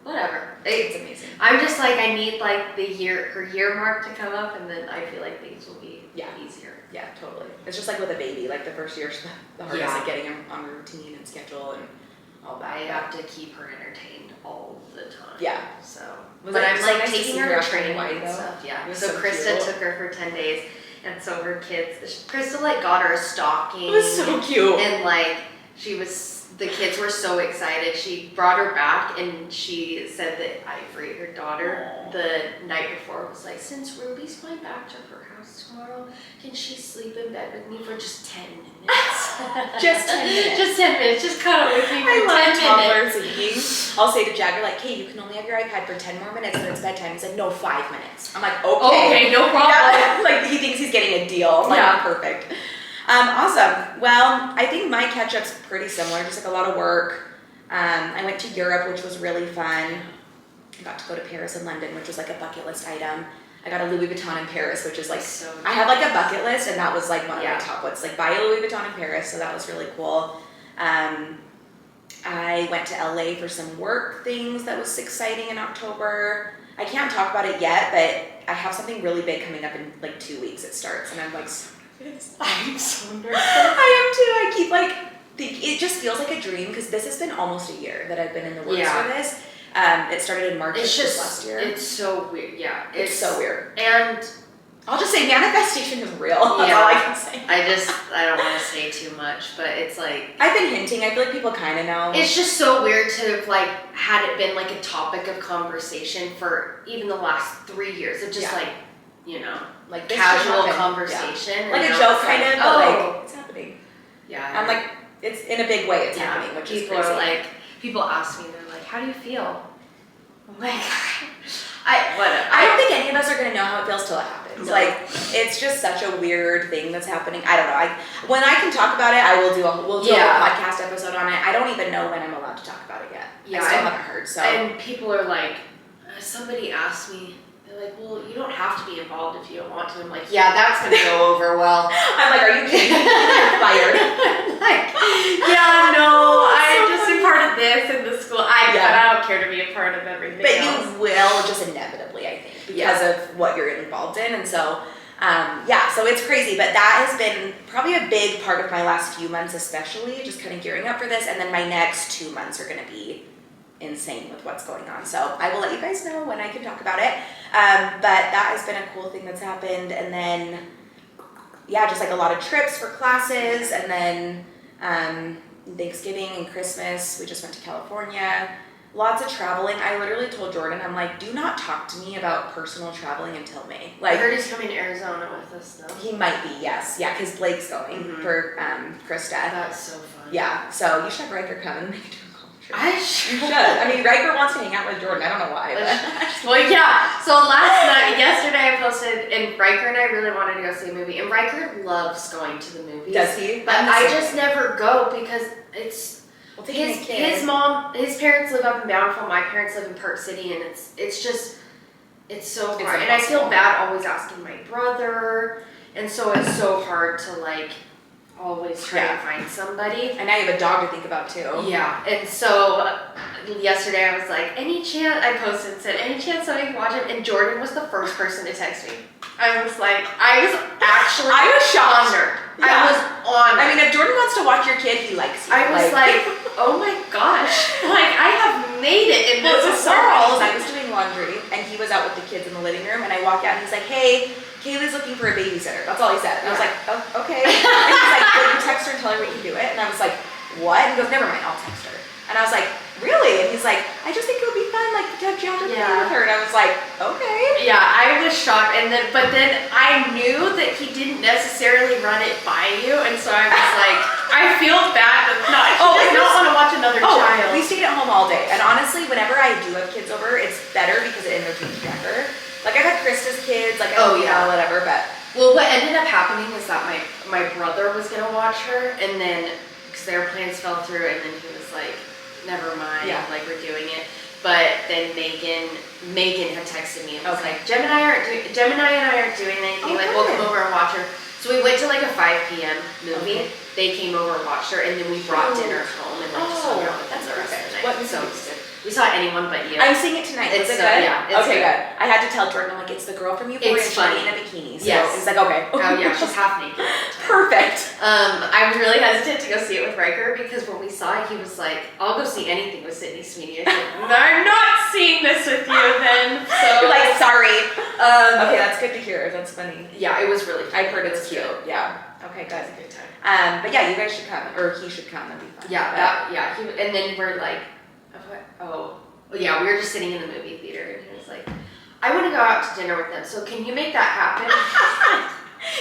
whatever. It's amazing. I'm just like I need like her year mark to come up, and then I feel like things will be easier. Yeah, totally. It's just like with a baby, like the first year's the hardest, Yeah. like getting him on routine and schedule and all that. I have to keep her entertained all the time. Yeah. So, Was but it I'm so like nice to taking see her her to after training Hawaii, and though? stuff. Yeah. It was So so Krista cute. took her for 10 days, and so her kids. Krista like got her a stocking. It was so cute. And like the kids were so excited. She brought her back, and she said that Ivory, her daughter, the night before was like, since Ruby's going back to her house tomorrow, can she sleep in bed with me for just 10 minutes? Just 10 minutes. Just 10 minutes. Just cuddle with me for I 10 love minutes. toddler singing. I'll say to Jagger, like, hey, you can only have your iPad for 10 more minutes and it's bedtime. He's like, no, 5 minutes. I'm like, okay. Okay, no problem. Yeah. Like, he thinks he's getting a deal. I'm like, Yeah. perfect. Awesome. Well, I think my catch-up's pretty similar, just like a lot of work. I went to Europe, which was really fun. I got to go to Paris and London, which was like a bucket list item. I got a Louis Vuitton in Paris, which is like, So I had like a bucket list, and that was like one of Yeah. my top ones. Like, buy a Louis Vuitton in Paris, so that was really cool. I went to LA for some work things that was exciting in October. I can't talk about it yet, but I have something really big coming up in like 2 weeks. It starts, and I'm like, so nervous. I'm so nervous. I am too. I keep like, it just feels like a dream because this has been almost a year that I've been in the works Yeah. for this. It started in March of It's this just last year. It's so weird. Yeah. It's so weird. And I'll just say manifestation is real. That's Yeah. all I can say. I don't want to say too much, but it's like, I've been hinting. I feel like people kind of know. it's just so weird to have like had it been like a topic of conversation for even the last 3 years of just Yeah. like, you know, like this casual should happen. conversation. Yeah. Like and a now joke it's kind of, but oh, like it's happening. yeah. I'm like, it's in a big way. It's yeah. happening, which is People crazy. are like, people ask me, they're like, how do you feel? I'm like, I don't think any of us are gonna know how it feels till it happens. No. Like, it's just such a weird thing that's happening. I don't know. When I can talk about it, we'll do Yeah. a podcast episode on it. I don't even know when I'm allowed to talk about it yet. Yeah, I still and- haven't heard. So And people are like, somebody asked me, they're like, well, you don't have to be involved if you don't want to. I'm like, yeah, that's gonna go over well. I'm like, are you kidding me? You're fired. Like, yeah, no, Oh, I so just funny. am part of this in the school. But I don't care to be a part of everything But else. you will just inevitably, I think, because of what you're involved in. And so, so it's crazy. But that has been probably a big part of my last few months, especially just kind of gearing up for this. And then my next 2 months are going to be insane with what's going on. So I will let you guys know when I can talk about it. But that has been a cool thing that's happened. And then, just like a lot of trips for classes. And then Thanksgiving and Christmas, we just went to California. Lots of traveling. I literally told Jordan, I'm like, do not talk to me about personal traveling until May. I Like, heard he's coming to Arizona with us though. he might be, yes. Yeah, because Blake's going Mhm. for Krista. That's so fun. Yeah, so you should have Riker come and we can do a college trip. I You should. should. I mean, Riker wants to hang out with Jordan. I don't know why. But Well, yeah. So yesterday I posted, and Riker and I really wanted to go see a movie. And Riker loves going to the movies. does he? But I'm the I same just way. never go because it's Well, take my his kid. mom, his parents live up in Bountiful. My parents live in Park City, and it's just so hard. It's And I feel impossible. bad always asking my brother, and so it's so hard to like always try Yeah. to find somebody. And now you have a dog to think about too. Yeah, and so yesterday I was like, any chance, I posted and said, any chance that I can watch it? And Jordan was the first person to text me. I was actually I was shocked. honored. Yeah. I was honored. I mean, if Jordan wants to watch your kid, he likes you. I was like, oh my gosh, like I have made it in Well, it this was so funny 'cause world. I was doing laundry and he was out with the kids in the living room and I walk out and he's like, hey, Kaylee's looking for a babysitter. That's all he said. And I was like, oh, okay. And he's like, will you text her and tell her we can do it? And I was like, what? And he goes, never mind, I'll text her. And I was like, really? And he's like, I just think it would be fun, like, to have Gianna play Yeah. with her. And I was like, okay. Yeah, I was shocked, but then I knew that he didn't necessarily run it by you, and so I was like, I feel bad that she does not want to watch another another Oh, child. we stayed at home all day. And honestly, whenever I do have kids over, it's better because it entertains younger. Like I've had Krista's kids, like whatever, but. Well, what ended up happening is that my brother was gonna watch her, and then because their plans fell through, and then he was like, "Never mind, like we're doing it." But then Megan had texted me and was like, Gemini and I aren't doing anything. Like we'll come over and watch her. So we went to like a 5 p.m. movie. They came over and watched her, and then we brought dinner home and like just hung out with them the rest of the night. What was we saw Anyone But You. I'm seeing it tonight. Is it good? Yeah. It's okay, good. I had to tell Jordan, I'm like, it's the girl from Euphoria. It's funny. In a bikini. So yes. he's like, okay. Oh yeah, she's half naked. Perfect. I was really hesitant to go see it with Riker because when we saw it, he was like, "I'll go see anything with Sydney Sweeney." I said, "I'm not seeing this with you then." So you're like, sorry. Okay, that's good to hear. That's funny. Yeah, it was really fun. I've heard it's cute. Good. Yeah. Okay, good. It was a good time. But yeah, you guys should come, or he should come. That'd be fun. Yeah, and then we're like, yeah, we were just sitting in the movie theater, and he was like, "I want to go out to dinner with them. So can you make that happen?"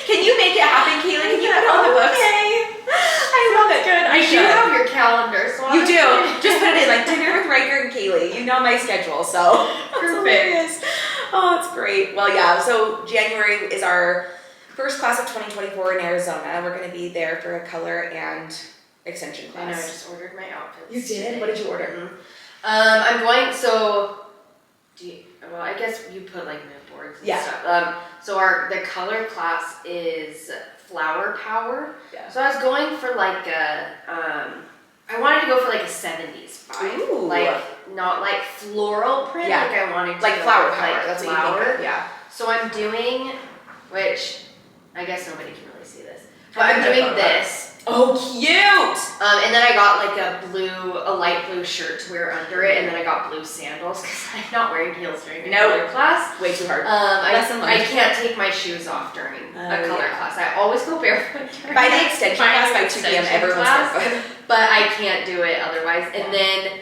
Can you make it happen, Kayla? Can you put it on the books? I love it. Good. I do have your calendar, so you do. Just put it in, like dinner with Riker and Kaylee. You know my schedule, so perfect. Oh, it's great. Well, yeah. So January is our first class of 2024 in Arizona. We're going to be there for a color and extension class. I know. I just ordered my outfits. You did? Today. What did you order? Mm-hmm. I'm going. So, well, I guess you put like mood boards and stuff. So the color class is flower power. Yeah. So I was going for like I wanted to go for like a 70s vibe. Ooh. Like not like floral print. Yeah. Like I wanted to like go flower with, power. like, That's flower. what you think of. Yeah. So I'm doing, which I guess nobody can really see this, but I'm doing this. Oh, cute! And then I got like a light blue shirt to wear under it, and then I got blue sandals because I'm not wearing heels during a color class. Way too hard. I can't take my shoes off during a color class. I always go barefoot. By the extension class, by 2 p.m., everyone's barefoot. But I can't do it otherwise. And then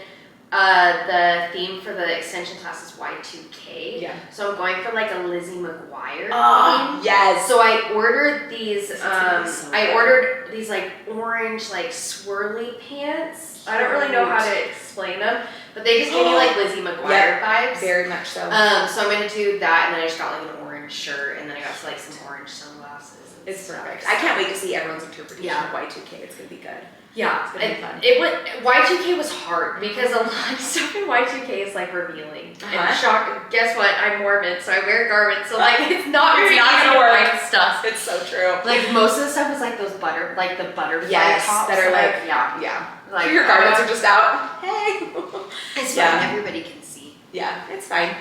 the theme for the extension class is Y2K. Yeah. So I'm going for like a Lizzie McGuire theme. Yes. So I ordered these. I ordered these like orange like swirly pants. I don't really know how to explain them, but they just give me like Lizzie McGuire vibes. Very much so. So I'm gonna do that, and then I just got like an orange shirt, and then I got like some orange sunglasses. It's perfect. I can't wait to see everyone's interpretation of Y2K. It's gonna be good. Yeah, it's gonna be fun. Y2K was hard because a lot of stuff in Y2K is like revealing. And shock. Guess what? I'm Mormon, so I wear garments. So like, it's not very easy to find stuff. It's so true. Like most of the stuff is like those the butterfly tops that are like Like your garments are just out. Hey. It's fine. Everybody can see. Yeah, it's fine.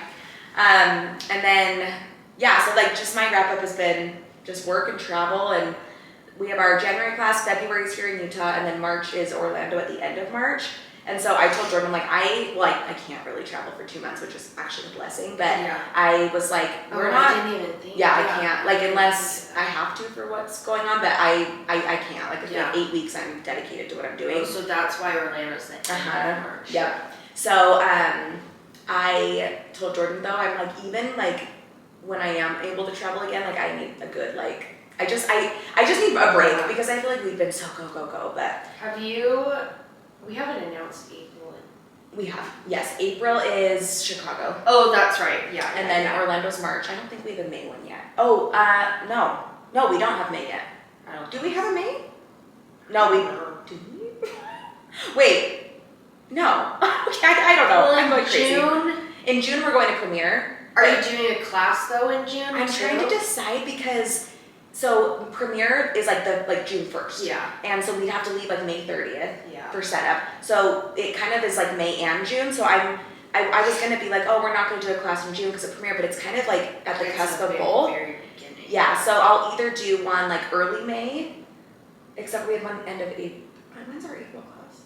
And then so like just my wrap up has been just work and travel, and we have our January class. February is here in Utah, and then March is Orlando at the end of March. And so I told Jordan, like, I can't really travel for 2 months, which is actually a blessing. But I was like, I didn't even think. I can't. Like, unless I have to for what's going on, but I can't. Like, it's like 8 weeks I'm dedicated to what I'm doing. Oh, so that's why Orlando's the end of March. Yep. So I told Jordan, though, I'm like, even, like, when I am able to travel again, like, I need a good, like, I just need a break because I feel like we've been so go, but. We haven't announced April. We have, yes. April is Chicago. Oh, that's right. Yeah. And then Orlando's March. I don't think we have a May one yet. Oh, no, we don't have May yet. Do we have a May? No, do we? Wait, no. Okay, I don't know. Well, I'm going crazy. June. In June, we're going to Premiere. Are you doing a class though in June? I'm trying to decide because. So Premiere is like June 1st. Yeah. And so we'd have to leave like May 30th for setup. So it kind of is like May and June. So I was gonna be like, oh, we're not gonna do a class in June because of Premiere, but it's kind of like at the cusp of both. Very beginning. Yeah. So I'll either do one like early May, except we have one end of April. When's our April class?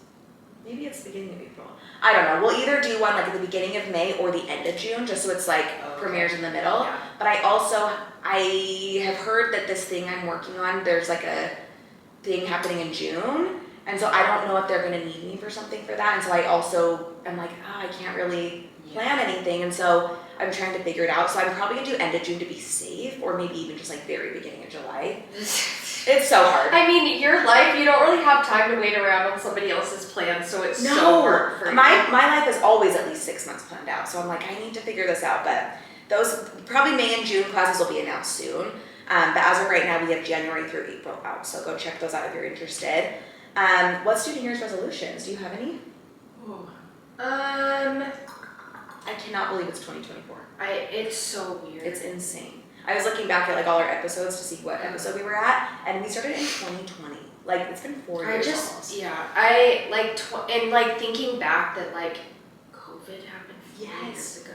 Maybe it's the beginning of April. I don't know. We'll either do one like at the beginning of May or the end of June, just so it's like Premiere's in the middle. Yeah. But I have heard that this thing I'm working on, there's like a thing happening in June. And so I don't know if they're going to need me for something for that. And so I also am like, I can't really plan anything. And so I'm trying to figure it out. So I'm probably gonna do end of June to be safe, or maybe even just like very beginning of July. It's so hard. I mean, your life, you don't really have time to wait around on somebody else's plans, so it's so hard for you. My life is always at least 6 months planned out. So I'm like, I need to figure this out. But those probably May and June classes will be announced soon. But as of right now, we have January through April out. So go check those out if you're interested. What student year's resolutions? Do you have any? Ooh. I cannot believe it's 2024. It's so weird. It's insane. I was looking back at like all our episodes to see what episode we were at, and we started in 2020. Like it's been 4 years almost. I like and like thinking back that like COVID happened 4 years ago.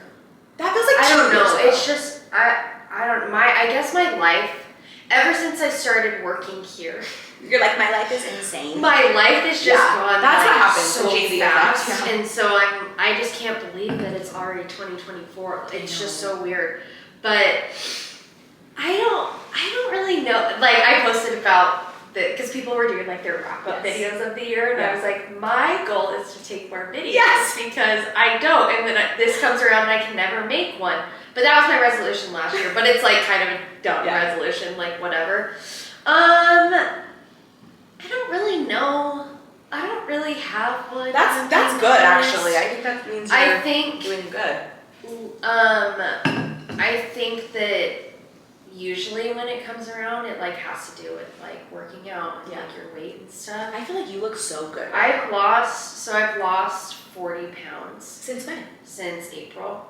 That feels like I don't 2 years know. ago. It's just I don't I guess my life ever since I started working here. You're like, my life is insane. My life is just gone. That's like, what happens so to fast, effect, and so I just can't believe that it's already 2024. It's just so weird, but I don't really know. Like I posted about because people were doing like their wrap up videos of the year, and I was like, my goal is to take more videos because I don't, and then this comes around and I can never make one. But that was my resolution last year. But it's like kind of a dumb resolution, like whatever. I don't really know. I don't really have one. That's good actually. I think that means you're doing good. I think that usually when it comes around, it like has to do with like working out and like your weight and stuff. I feel like you look so good. I've lost 40 pounds. Since when? Since April.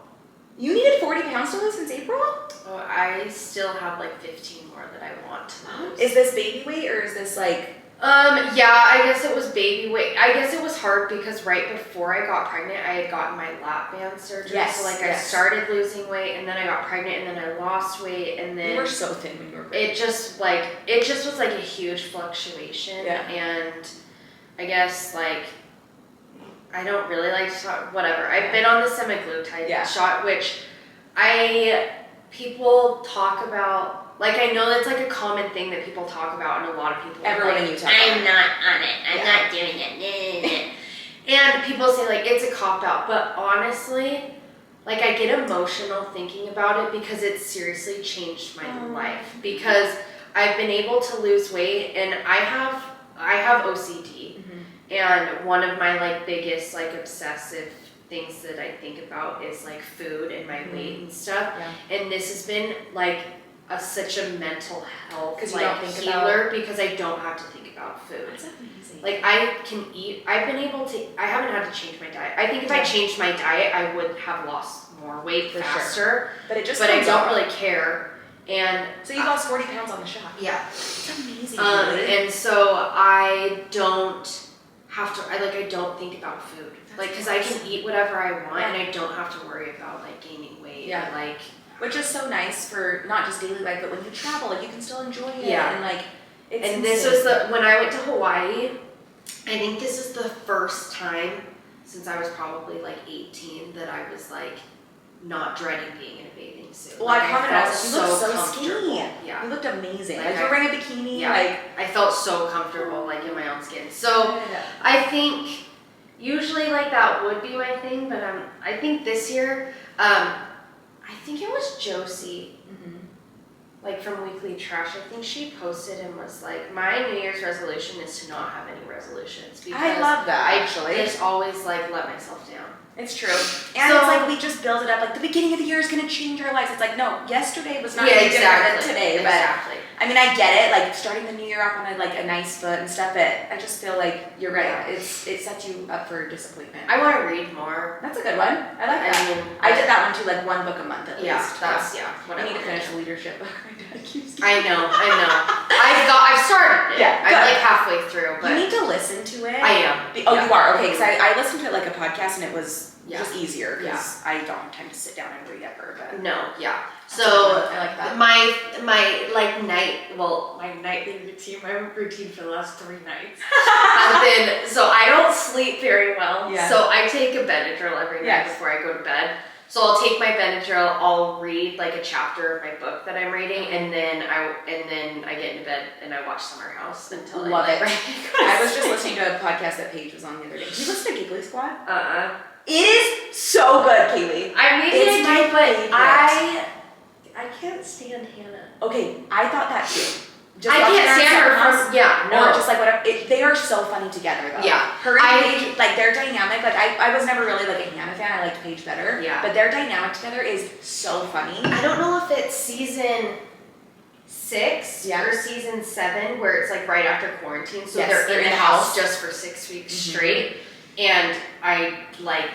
You needed 40 pounds to lose since April? Oh, I still have like 15 more that I want to lose. Is this baby weight or is this like? Yeah, I guess it was baby weight. I guess it was hard because right before I got pregnant, I had gotten my lap band surgery. So like I started losing weight and then I got pregnant and then I lost weight and then. You were so thin when you were pregnant. It just was like a huge fluctuation. Yeah. And I guess like, I don't really like to talk, whatever. I've been on the semaglutide shot, which people talk about. Like, I know that's like a common thing that people talk about, and a lot of people Everyone like, in Utah. I'm not on it. I'm not doing it. And people say, like, it's a cop-out. But honestly, like, I get emotional thinking about it because it seriously changed my life. Because I've been able to lose weight, and I have OCD. Mm-hmm. And one of my, like, biggest, like, obsessive things that I think about is, like, food and my weight and stuff. Yeah. And this has been, like, such a mental health healer because I don't have to think about food. That's amazing. Like I can eat. I haven't had to change my diet. I think if I changed my diet, I would have lost more weight faster. But I don't really care. And so you lost 40 pounds on the shot. Yeah, it's amazing. And so I don't have to. I don't think about food. Because I can eat whatever I want, and I don't have to worry about like gaining weight. Yeah, which is so nice for not just daily life, but when you travel, like you can still enjoy it. Yeah. And like, it's and this was when I went to Hawaii, I think this is the first time since I was probably like 18 that I was like not dreading being in a bathing suit. Well, like, I commented on this. You looked so skinny. Yeah. You looked amazing. Like you're wearing a bikini. Yeah. Like I felt so comfortable like in my own skin. So I think usually like that would be my thing, but I think this year, I think it was Josie, like from Weekly Trash. I think she posted and was like, my New Year's resolution is to not have any resolutions. Because I love that, actually. I just always like let myself down. It's true. And it's like we just build it up. Like the beginning of the year is going to change our lives. It's like, no, yesterday was not any different than today. Exactly. But I mean, I get it. Like starting the new year off on a nice foot and stuff. But I just feel like you're right. It sets you up for disappointment. I want to read more. That's a good one. I like that. I did that one too. Like one book a month at least. What I need to finish the leadership book. My dad keeps. I know. I've started it. Yeah. I'm like halfway through. But you need to listen to it. I am. Oh, you are okay. Because I listened to it like a podcast and it was. Just easier because I don't have time to sit down and read ever. But So I like that. My like my nightly routine, my routine for the last 3 nights has been so I don't sleep very well. Yeah. So I take a Benadryl every night before I go to bed. So I'll take my Benadryl, I'll read like a chapter of my book that I'm reading, and then I get into bed and I watch Summer House until I was just listening to a podcast that Paige was on the other day. Did you listen to Giggly Squad? It is so good, Kaylee. It's my but favorite. I can't stand Hannah. Okay, I thought that too. I can't stand her from, Or just like whatever. They are so funny together though. Yeah. Her and Paige, like their dynamic, like I was never really like a Hannah fan. I liked Paige better. Yeah. But their dynamic together is so funny. I don't know if it's season 6 Yeah. or season 7 where it's like right after quarantine. So Yes, they're in the house just for 6 weeks straight. And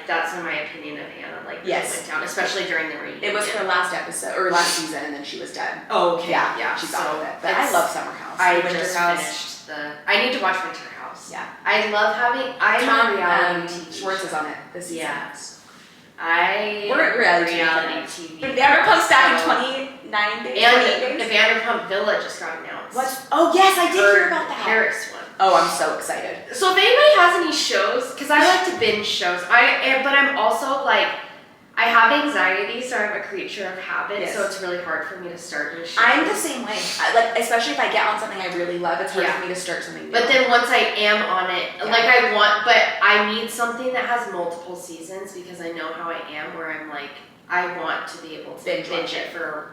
that's in my opinion of Hannah, like Yes. went down, especially during the reunion. It was her last episode or last season, and then she was dead. Oh, okay. Yeah, she got with it. But I love Summer House. I Winter just House. finished I need to watch Winter House. Yeah. I love having, Tom reality TV Schwartz show. is on it this season. Yeah. We're at reality TV. The Vanderpump's back in 29 days. 28 And the days. Vanderpump Villa just got announced. What? Oh yes, I did hear about that. Paris one. Oh, I'm so excited. So if anybody has any shows, because I like to binge shows, but I'm also like, I have anxiety, so I'm a creature of habit, Yes. so it's really hard for me to start new shows. I'm the same way. Especially if I get on something I really love, it's hard for me to start something new. But then once I am on it, but I need something that has multiple seasons because I know how I am, where I'm like, I want to be able to binge it for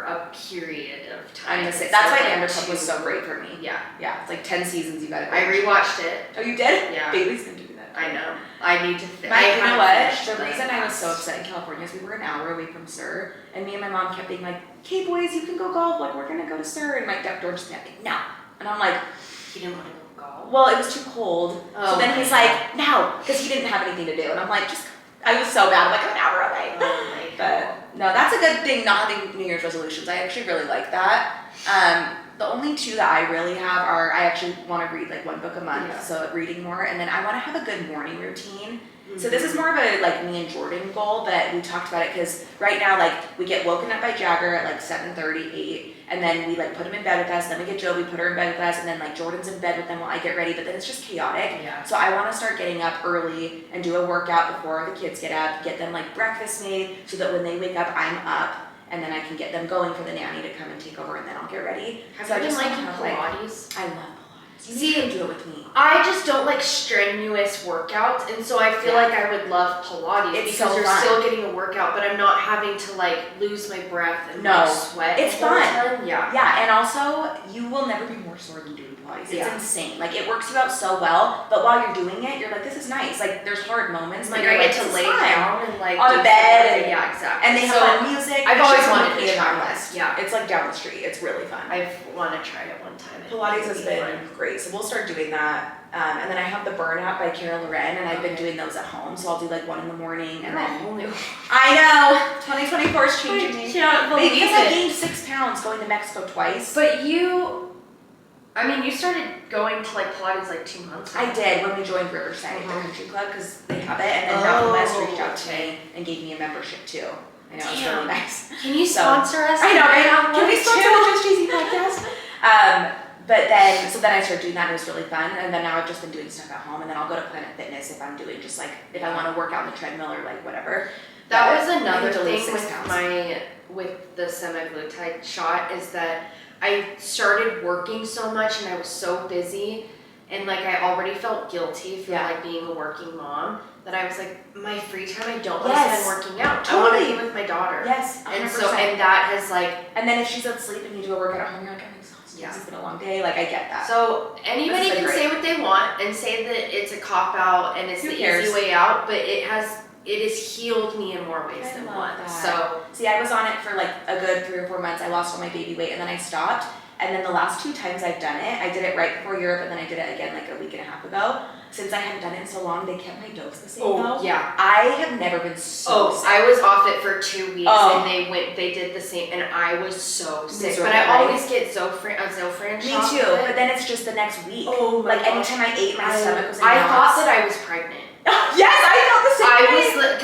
a period of time. I'm the same. That's why Vanderpump was so great for me. Yeah. Yeah, it's like 10 seasons you gotta I rewatched it. Oh, you did? Yeah. Bailey's gonna do that. I know. I need to You know what? The reason I was so upset in California is we were an hour away from SUR, and me and my mom kept being like, "Okay, boys, you can go golf. Like, we're gonna go to SUR." And my stepdaughter just kept like, "No." And I'm like, He didn't want to go golf. "Well, it was too cold." Oh, so then he's like, "No," because he didn't have anything to do. And I'm like, I was so bad. I'm like, I'm an hour away. Oh my But no, that's a good thing. Not having New Year's resolutions. I actually really like that. The only two that I really have are I actually want to read like one book a month, so reading more, and then I want to have a good morning routine. So this is more of a like me and Jordan goal, but we talked about it because right now like we get woken up by Jagger at like 7:30, 8, and then we like put him in bed with us. Then we get Joe, we put her in bed with us, and then like Jordan's in bed with them while I get ready. But then it's just chaotic. Yeah. So I want to start getting up early and do a workout before the kids get up, get them like breakfast made, so that when they wake up, I'm up. And then I can get them going for the nanny to come and take over, and then I'll get ready. Have so you I been just liking want to Pilates? I love Pilates. You See, need to do it with me. I just don't like strenuous workouts, and so I feel like I would love Pilates It's because so you're fun. still getting a workout, but I'm not having to like lose my breath and No. like sweat. It's the whole fun. time. Yeah. Yeah, and also you will never be more sore than doing Pilates. It's Yeah. insane. Like it works you out so well, but while you're doing it, you're like, this is nice. Like there's hard moments, Like but you're I get like, to this is lay fun. down and like On do a bed something. and- Yeah, exactly. And they have So fun music. I've It's always just wanted to in try our it. list. Yeah. It's like down the street. It's really fun. I want to try it one time. Pilates has been great, so we'll start doing that. And then I have the Burnout by Kara Loren, and I've been doing those at home. So I'll do like one in the morning, and then I know 2024 is changing me. can't believe Because I it. gained 6 pounds going to Mexico twice. But you started going to like Pilates like 2 months ago. I did when we joined Riverside, the country club, because they have it, and then Oh, Mountain West reached out to me and gave me a membership too. I know, it's really nice. Can you So- sponsor us? I know, right? now? Can we sponsor the Just Cheesy podcast? But then I started doing that, and it was really fun, and then now I've just been doing stuff at home, and then I'll go to Planet Fitness if I'm doing just like, if I want to work out on the treadmill or like whatever. That But was I another need to lose thing 6 with pounds. with the semaglutide shot is that I started working so much and I was so busy and like I already felt guilty for like being a working mom that I was like, my free time I don't want to Yes. spend working out. I Totally. want to be with my daughter. Yes, And 100%. so and that has like And then if she's asleep and you do a workout at home, you're like, I'm exhausted. Yeah. It's been a long day. Like I get that. so anybody This has can been say what they want and say that it's a cop out and it's Who the cares? easy way out, but it has healed me in more ways I than love one. that. So See, I was on it for like a good 3 or 4 months. I lost all my baby weight, and then I stopped. And then the last 2 times I've done it, I did it right before Europe, and then I did it again like a week and a half ago. Since I hadn't done it in so long, they kept my dose the same though. yeah. I have never been so sick. I was off it for 2 weeks Oh. and they did the same and I was so sick. Miserable, But I right? always get Zofran Me shot too, with it. but then it's just the next week. Oh my Like gosh. anytime I ate, my stomach was in I knots. thought that I was pregnant. Yes, I felt the same way.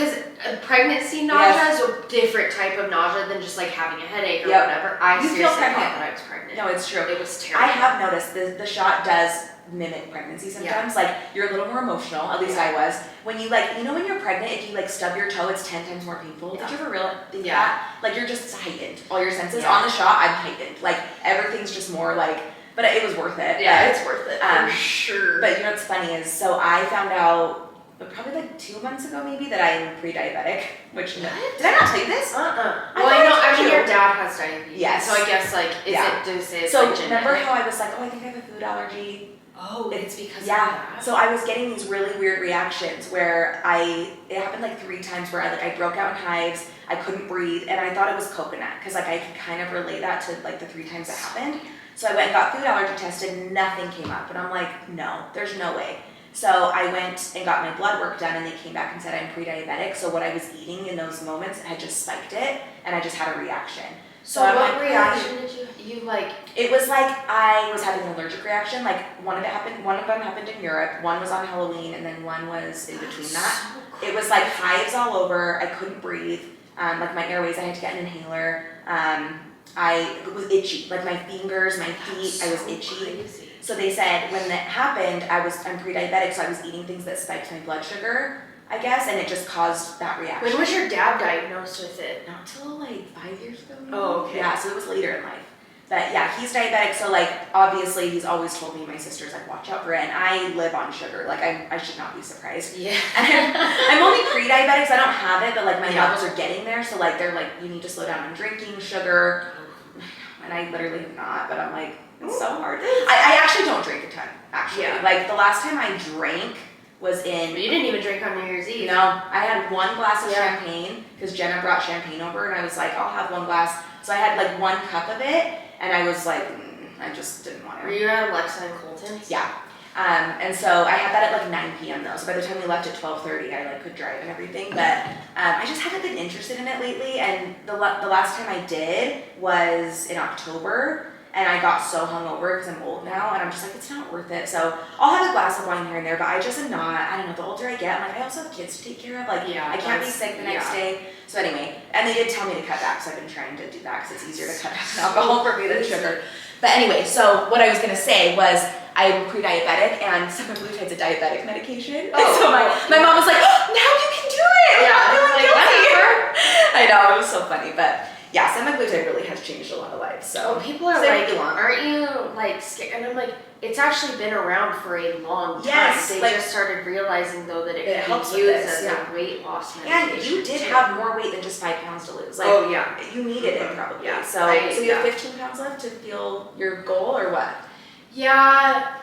Because pregnancy nausea is a different type of nausea than just like having a headache or whatever. I You feel seriously pregnant. thought that I was pregnant. No, it's true. It was terrible. I have noticed the shot does mimic pregnancy sometimes. Like you're a little more emotional, at least I was. When you like, when you're pregnant, if you like stub your toe, it's 10 times more painful. Did you ever think that? Like you're just heightened. All your senses. On the shot, I'm heightened. Like everything's just more like, but it was worth it. Yeah, But, it's worth it. for sure. But you know what's funny is, so I found out probably like 2 months ago maybe that I am pre-diabetic, which, did I not tell you this? Well, I I mean, told you. your dad has diabetes. Yes. So I guess, like, it's So like remember genetic? how I was like, oh, I think I have a food allergy? Oh, it's because of Yeah, that? so I was getting these really weird reactions where it happened like 3 times where I broke out in hives, I couldn't breathe, and I thought it was coconut, because like I could kind of relate that to like the 3 times that happened. So I went and got food allergy tested, nothing came up, and I'm like, no, there's no way. So I went and got my blood work done, and they came back and said I'm pre-diabetic, so what I was eating in those moments had just spiked it, and I just had a reaction. So what reaction did you like? It was like I was having an allergic reaction. Like one of them happened in Europe, one was on Halloween, and then one was in between that. It was like hives all over. I couldn't breathe. Like my airways, I had to get an inhaler. I was itchy. Like my fingers, my feet, I was itchy. Crazy. So they said when that happened, I'm pre-diabetic, so I was eating things that spiked my blood sugar, I guess, and it just caused that reaction. When was your dad diagnosed with it? Not till like 5 years ago. Maybe. Oh, okay. Yeah, so it was later in life. But yeah, he's diabetic, so like obviously he's always told me, my sister's like, watch out for it, and I live on sugar. Like I should not be surprised. Yeah. I'm only pre-diabetic, so I don't have it, but like my levels are getting there, so like they're like, you need to slow down on drinking sugar, and I literally have not, but I'm like, it's so hard. I actually don't drink a ton, actually. Yeah. Like the last time I drank was in... You didn't even drink on New Year's Eve. No, I had 1 glass of champagne, because Jenna brought champagne over, and I was like, I'll have 1 glass. So I had like 1 cup of it, and I was like, I just didn't want to. Were you at Alexa and Colton's? Yeah. And so I had that at like 9 p.m. though, so by the time we left at 12:30, I like could drive and everything, but I just haven't been interested in it lately, and the last time I did was in October, and I got so hungover because I'm old now, and I'm just like, it's not worth it. So I'll have a glass of wine here and there, but I just am not, I don't know, the older I get, I'm like, I also have kids to take care of, like, I can't be sick the next day. So anyway, and they did tell me to cut back, so I've been trying to do that because it's easier to cut back on alcohol for me than sugar. But anyway, so what I was gonna say was, I'm pre-diabetic, and semaglutide's a diabetic medication. Oh, so my mom was like, oh, now you can do it! Yeah, I'm feeling like, guilty. I know, it was so funny, but yeah, semaglutide really has changed a lot of lives. So Well, people are like, aren't you like scared? And I'm like, it's actually been around for a long time. Yes, They like, just started realizing though that it can helps be with used this, as yeah. a weight loss medication. and you did too. have more weight than just 5 pounds to lose. Like, Oh yeah. you needed it probably. Yeah. So you have 15 pounds left to feel your goal, or what? Yeah,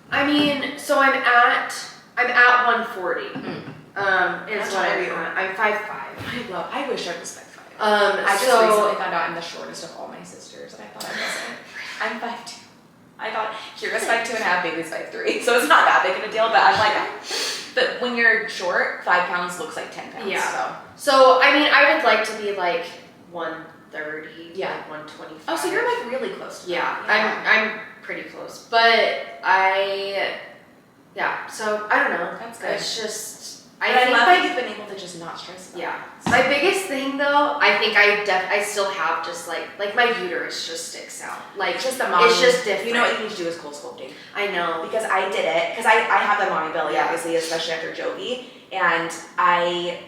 I mean, so I'm at 140. Is what are you? I'm 5'5". I wish I was 5'5". I just so recently found out I'm the shortest of all my sisters, and I thought I wasn't. I'm 5'2". I thought Kira's 5'2.5", baby's 5'3", so it's not that big of a deal. But I'm like, but when you're short, 5 pounds looks like 10 pounds. Yeah. So I mean, I would like to be like 130, Yeah. like 125. Oh, so you're like really close to Yeah, that. I'm pretty close, but so I don't know. That's good. It's just, I think love that you've been able to just not stress about it. Yeah. My biggest thing though, I think I still have just like my uterus just sticks out. Like It's just the mommy. It's just different. You know what you need to do is cool sculpting. I know. Because I did it, because I have the mommy belly, Yeah. obviously, especially after Jovi, and I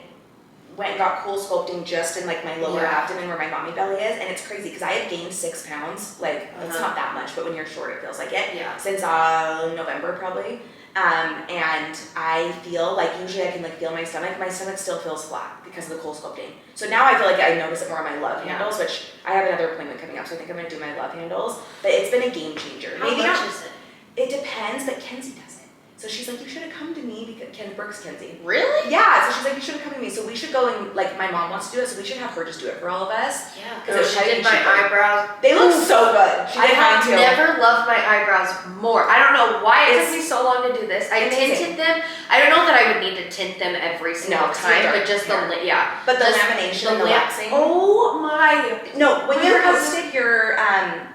went and got cool sculpting just in like my lower Yeah. abdomen where my mommy belly is, and it's crazy because I had gained 6 pounds. Like it's not that much, but when you're short, it feels like it. Yeah. Since November probably, and I feel like usually I can like feel my stomach. My stomach still feels flat because of the cool sculpting. So now I feel like I notice it more on my love handles, which I have another appointment coming up, so I think I'm gonna do my love handles. But it's been a game changer. How much is it? It depends, but Kenzie does it. So she's like, you should have come to me because Brooks Kenzie. Really? Yeah, so she's like, you should have come to me. So we should go and, like, my mom wants to do it, so we should have her just do it for all of us. Yeah. Because She did my eyebrows. They look so good. She I did mine have too. never loved my eyebrows more. I don't know why it took me so long to do this. I amazing. tinted them. I don't know that I would need to tint them every single No, 'cause time, they're but just dark hair. But the lamination and the waxing. Oh my. No, when you My posted your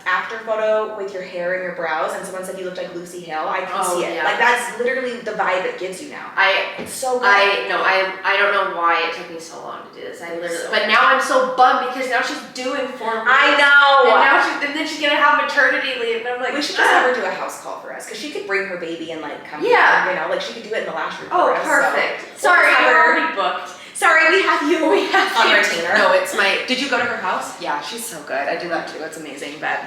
after photo with your hair and your brows, and someone said you looked like Lucy Hale, I can see it. Yeah. Like that's literally the vibe it gives you now. It's so good. I don't know why it took me so long to do this. So but now I'm so bummed because now she's doing 4 months. I know. And then she's gonna have maternity leave, and I'm like, We should just have her do a house call for us, because she could bring her baby and like come. Yeah. Here, you know, like she could do it in the last room. oh, for us, perfect. So. Sorry, We'll have you're her- already booked. Sorry, we have you. We have On you. retainer. No, it's my. Did you go to her house? Yeah, she's so good. I do that too. It's amazing. But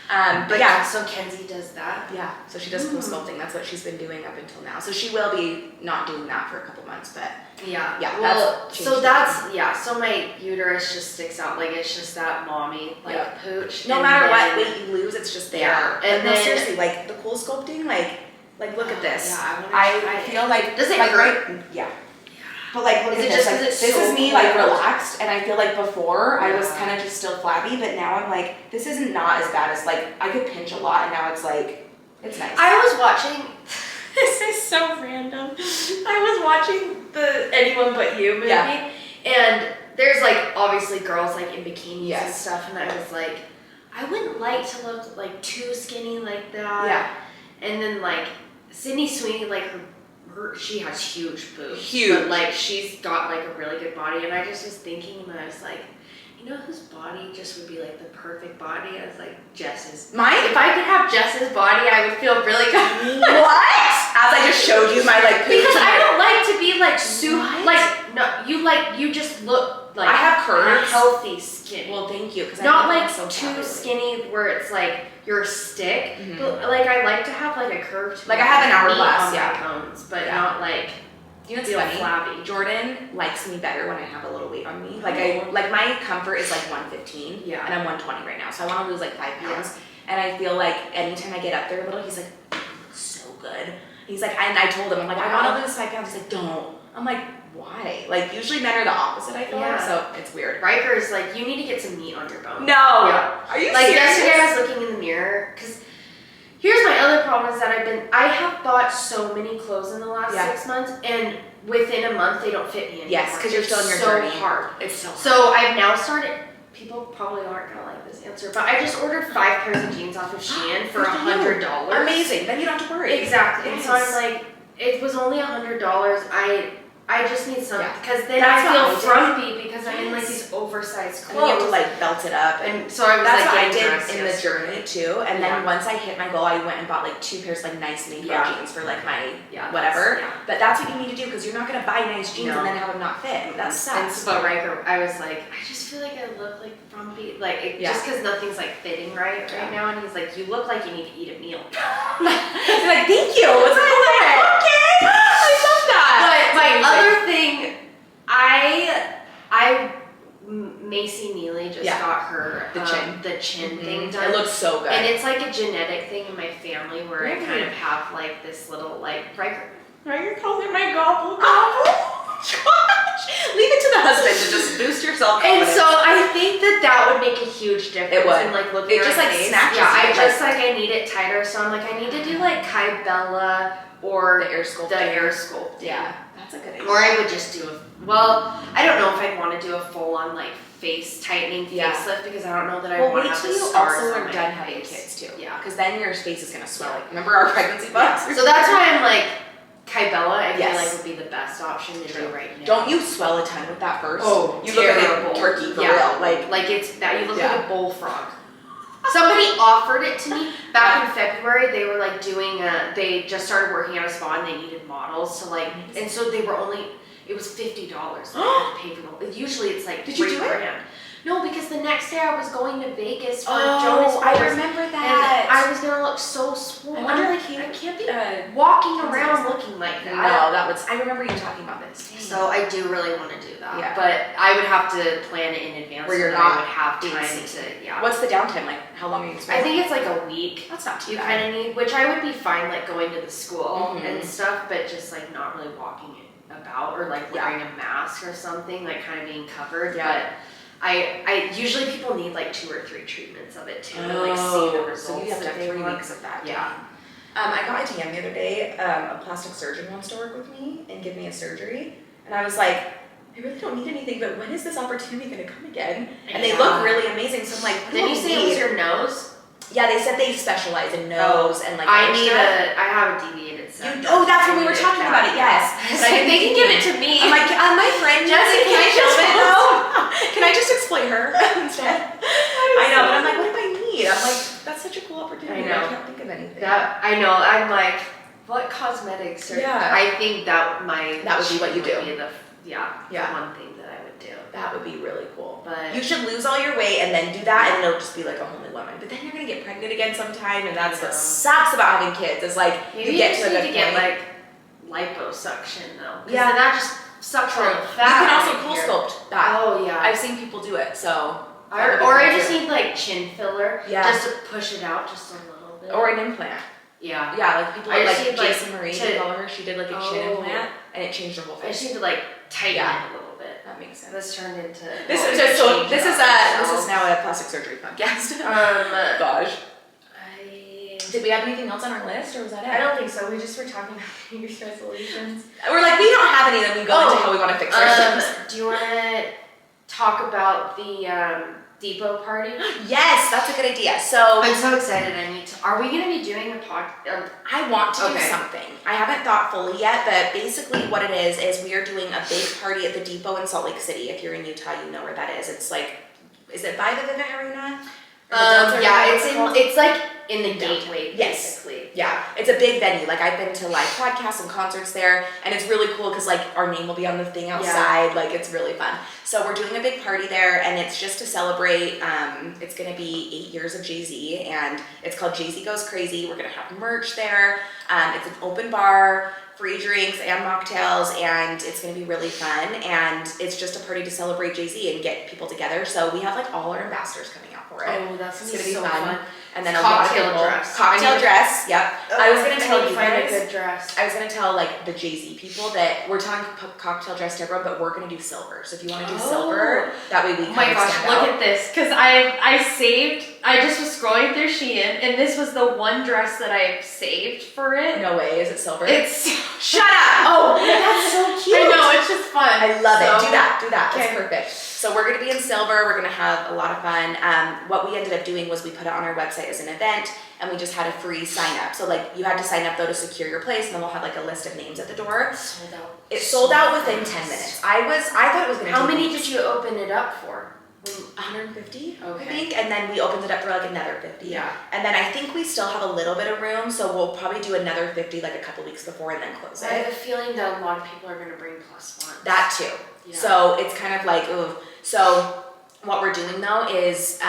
But yeah. So Kenzie does that? Yeah, so she does cool sculpting. That's what she's been doing up until now. So she will be not doing that for a couple months, but yeah. Well, so my uterus just sticks out, like it's just that mommy pooch. No matter what weight you lose, it's just there. Yeah. And then seriously, like the cool sculpting, like look at this. Yeah, I feel like does it like hurt? Right, yeah. But like look Is at it this. just Like, 'cause it's this so is me cold? like relaxed, and I feel like before I was Yeah. kind of just still flabby, but now I'm like this isn't not as bad as like I could pinch a lot, and now it's like it's nice. I was watching. This is so random. I was watching the Anyone But You movie, and there's like obviously girls like in bikinis and stuff, and I was like, I wouldn't like to look like too skinny like that. Yeah. And then like Sydney Sweeney, like she has huge boobs. Huge. But like she's got like a really good body, and I just was thinking, and I was like, you know whose body just would be like the perfect body? I was like, Jess's. Mine? If I could have Jess's body, I would feel really good. What? As I just showed you my like pooch. Because I don't like to be like What? like no, you just look like I have curves. healthy skin. Well, thank you. Because Not I like so too properly. skinny where it's like you're a stick, but like I like to have like a curve to Like my I have an meat hourglass, on yeah. my bones, but Yeah. not like You know what's feel funny? flabby. Jordan likes me better when I have a little weight on me. Like my comfort is like 115, Yeah. and I'm 120 right now, so I want to lose like 5 pounds. And I feel like anytime I get up there a little, he's like, "You look so good." He's like, and I told him, I'm like, I want to lose 5 pounds. He's like, don't. I'm like, why? Like usually men are the opposite. I feel like, so it's weird. Riker's like, you need to get some meat on your bones. No. Yeah. Are you Like serious? yesterday I was looking in the mirror, because here's my other problem is that I have bought so many clothes in the last 6 months, and within a month they don't fit me anymore. Yes, because you're still in your so journey. hard. It's so hard. So I've now started, people probably aren't gonna like this answer, but I just ordered 5 pairs of jeans off of Shein for $100. Amazing. Then you don't have to worry. Exactly. And so Yes. I'm like, it was only $100. I just need some, because then That's I feel what I did. frumpy because I'm in like these oversized And then you have to clothes. like belt it up. And so I was That's like, what I getting did dressed in the journey too. And then once I hit my goal, I went and bought like 2 pairs like nice Mayfair jeans for like my whatever. But that's what you need to do, because you're not gonna buy nice jeans and then have them not fit. That And sucks. so Riker, I was like, I just feel like I look like frumpy, like just because nothing's like fitting right now. And he's like, you look like you need to eat a meal. You're like, thank you. What's okay? I love that. But my other thing, Macy Neely just got her the chin thing done. It looks so good. And it's like a genetic thing in my family where I kind of have like this little like Riker calls it my gobble. Gosh, leave it to the husband to just boost yourself. And so I think that would make a huge difference. It would. In like looking It just at like face. snatches. Yeah, I you, just like I need it tighter, so I'm like I need to do like Kai Bella or the air sculpt. Yeah, that's a good idea. or I would just do I don't know if I'd want to do a full on like face tightening facelift because I don't know that I want to have the you stars also on are my done having face. kids too. Yeah, because then your face is gonna swell. Like remember our pregnancy bugs? So that's why I'm like Kai Bella. I feel Yes. like would be the best option to do right now. Don't you swell a ton with that first? Oh, you look like terrible. a turkey for real. Like it's that you look like a bullfrog. Somebody offered it to me back in February. They were like doing they just started working at a spa and they needed models to like, and so they were it was $50 that I had to pay for them. Usually it's like Did you do it? $3,000. No, because the next day I was going to Vegas for Oh, Jonas I Brothers, remember and that. I was gonna look so swole. I wonder I'm if like, he- I can't be walking around looking like that. No, that was. I remember you talking about this. So I do really want to do that. Yeah. But I would have to plan it in advance Where you're so that I not would have time dancing. to What's the downtime like? How long are you I spending? think it's like a week. That's not too You bad. kind of need, which I would be fine like going to the school Mhm. and stuff, but just like not really walking about or like wearing a mask or something, like kind of being covered. But I usually people need like 2 or 3 treatments of it too to like see the results. So you have to that have they 3 want. weeks of that. Yeah. I got a DM the other day. A plastic surgeon wants to work with me and give me a surgery, and I was like, I really don't need anything, but when is this opportunity going to come again? And they look really amazing. So I'm like, what do Did you say it was need? your nose? Yeah, they said they specialize in nose and like. I other need stuff. I have a deviated septum. That's when we were talking about it. Yes. Like, they can give it to me. I'm like, my friend Jessica, can I can I just film it though? Can I just exploit her instead? I know, but I'm like, what do I need? I'm like, that's such a cool opportunity. I know. I can't think of anything. I know. I'm like, what cosmetics are? Yeah. I think that That would be what you do. Would be the one thing that I would do. That would be really cool. But you should lose all your weight and then do that, and it'll just be like a homely woman. But then you're gonna get pregnant again sometime, and that's what sucks about having kids. Is like maybe you get just to a need good to get point. like liposuction though. Yeah, then that just sucks all the You fat. can also right cool here. sculpt that. Oh yeah. I've seen people do it. So Or I just need like chin filler. Yeah. Just to push it out just a little bit. or an implant. Yeah. Yeah, like people I like just need, Jason Marie, to- we call her. She did like a chin implant, and it changed her whole I just face. need to like tighten Yeah. it a little bit. That makes sense. This turned into This well, is we just so. changed This it is up, this so- is now a plastic surgery podcast. Gosh. Did we have anything else on our list, or was that it? I don't think so. We just were talking about New Year's resolutions. We're like, we don't have any, then we go into how we want to fix ourselves. Do you want to talk about the depot party? Yes, that's a good idea. So I'm so excited. Are we going to be doing a pod? I want to do Okay. something. I haven't thought fully yet, but basically what it is we are doing a big party at the depot in Salt Lake City. If you're in Utah, you know where that is. It's like, is it by the Vivint Arena? Yeah, it's like in the Downtown. gateway, Yes. basically. Yeah, it's a big venue. Like I've been to live podcasts and concerts there, and it's really cool because like our name will be on the thing outside. Like it's really fun. So we're doing a big party there, and it's just to celebrate. It's gonna be 8 years of Jay-Z, and it's called Jay-Z Goes Crazy. We're gonna have merch there. It's an open bar, free drinks and mocktails, and it's gonna be really fun. And it's just a party to celebrate Jay-Z and get people together. So we have like all our ambassadors coming out for it. Oh, that's It's gonna be so so fun. And then Cocktail a lot of people, dress. cocktail dress. Yep. I was gonna tell you find guys. a good dress. I was gonna tell like the Jay-Z people that we're telling cocktail dress to everyone, but we're gonna do silver. So if you want to do silver, that way we Oh can my gosh, stand look out. at this. Because I just was scrolling through Shein, and this was the one dress that I saved for it. No way, is it silver? It's Shut up! Oh, that's so cute. I know, it's just fun. I love it. So- Do that. Okay. That's perfect. So we're gonna be in silver. We're gonna have a lot of fun. What we ended up doing was we put it on our website as an event, and we just had a free sign up. So like you had to sign up though to secure your place, and then we'll have like a list of names at the door. Sold out. It sold out within 10 minutes. I thought it was gonna. How take many weeks. did you open it up for? 150, Okay. I think, and then we opened it up for like another 50. Yeah. And then I think we still have a little bit of room, so we'll probably do another 50 like a couple weeks before and then close I have it. a feeling that a lot of people are going to bring plus one. That too. Yeah. So it's kind of like, ooh. So what we're doing though is,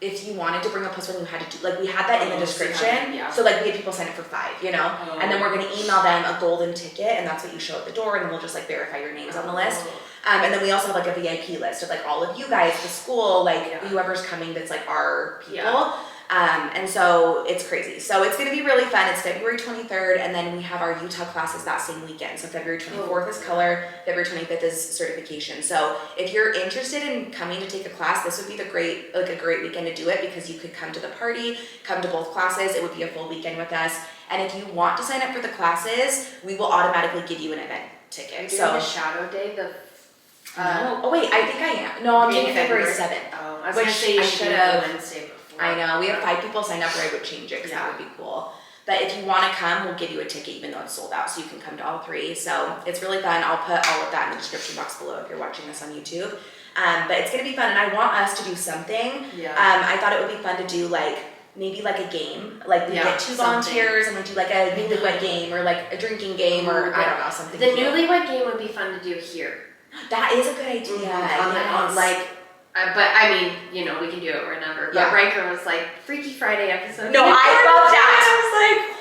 if you wanted to bring a plus one, you had to do, like we had that in the description. Yeah. So like we had people sign up for 5, you know? Oh. And then we're gonna email them a golden ticket, and that's what you show at the door, and then we'll just like verify your names on the list. And then we also have like a VIP list of like all of you guys, the school, like whoever's coming that's like our people. Yeah. And so it's crazy. So it's gonna be really fun. It's February 23rd, and then we have our Utah classes that same weekend. So February 24th is color, February 25th is certification. So if you're interested in coming to take a class, this would be a great weekend to do it, because you could come to the party, come to both classes. It would be a full weekend with us. And if you want to sign up for the classes, we will automatically give you an event ticket. Are you So doing the shadow day? no. Oh wait, I think I am. No, I'm doing it February 7th. Oh, I was Which going to say you I should do should've- it the Wednesday before. I know, we have 5 people signed up, or I would change it because that would be cool. But if you want to come, we'll give you a ticket even though it's sold out, so you can come to all 3. So it's really fun. I'll put all of that in the description box below if you're watching this on YouTube. But it's gonna be fun, and I want us to do something. Yeah. I thought it would be fun to do like maybe like a game, like we get 2 volunteers and we do like a newlywed game or like a drinking game or I don't know, something. The cute. newlywed game would be fun to do here. That is a good idea. But I mean, you know, we can do it whenever. But Yeah. Riker was like, Freaky Friday episode. No, I love that. I was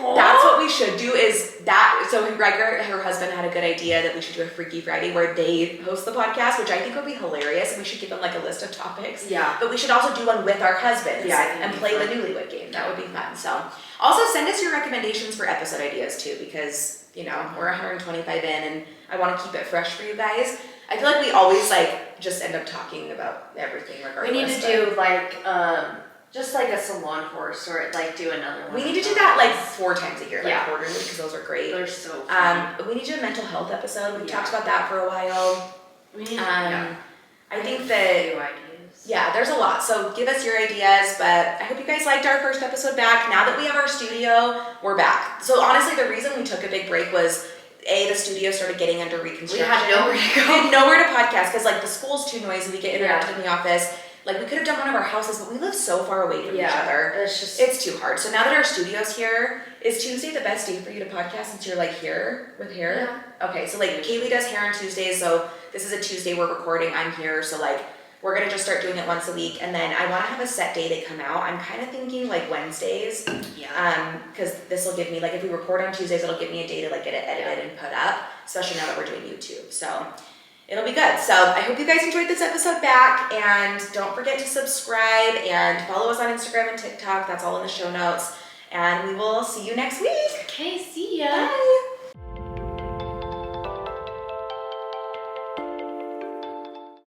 like, oh. That's what we should do is that. So Riker, her husband, had a good idea that we should do a Freaky Friday where they host the podcast, which I think would be hilarious, and we should give them like a list of topics. Yeah. But we should also do one with our husbands, Yeah, I think and that'd play be the newlywed game. That would be fun. So also send us your recommendations for episode ideas too, because you know we're 125 in, and I want to keep it fresh for you guys. I feel like we always like just end up talking about everything regardless. We need to do like, just like a salon horse or like do another one. We need to do that like 4 times a year, like Yeah. quarterly, because those are great. They're so fun. We need to do a mental health episode. We've Yeah. talked about that for a while. We need I think that, new ideas. yeah, there's a lot. So give us your ideas, but I hope you guys liked our first episode back. Now that we have our studio, we're back. So honestly, the reason we took a big break was the studio started getting under reconstruction. We had nowhere to We go. had nowhere to podcast because like the school's too noisy. We get interrupted in the office. Like, we could have done one of our houses, but we live so far away from each other. It's too hard. So now that our studio's here, is Tuesday the best day for you to podcast since you're like here with hair? Yeah. Okay, so like Kaylee does hair on Tuesdays, so this is a Tuesday we're recording, I'm here, so like we're gonna just start doing it once a week, and then I wanna have a set day to come out. I'm kind of thinking like Wednesdays. Yeah. Because this will give me, like if we record on Tuesdays, it'll give me a day to like get it edited and put up, especially now that we're doing YouTube. So it'll be good. So I hope you guys enjoyed this episode back, and don't forget to subscribe and follow us on Instagram and TikTok. That's all in the show notes. And we will see you next week. Okay, see ya. Bye.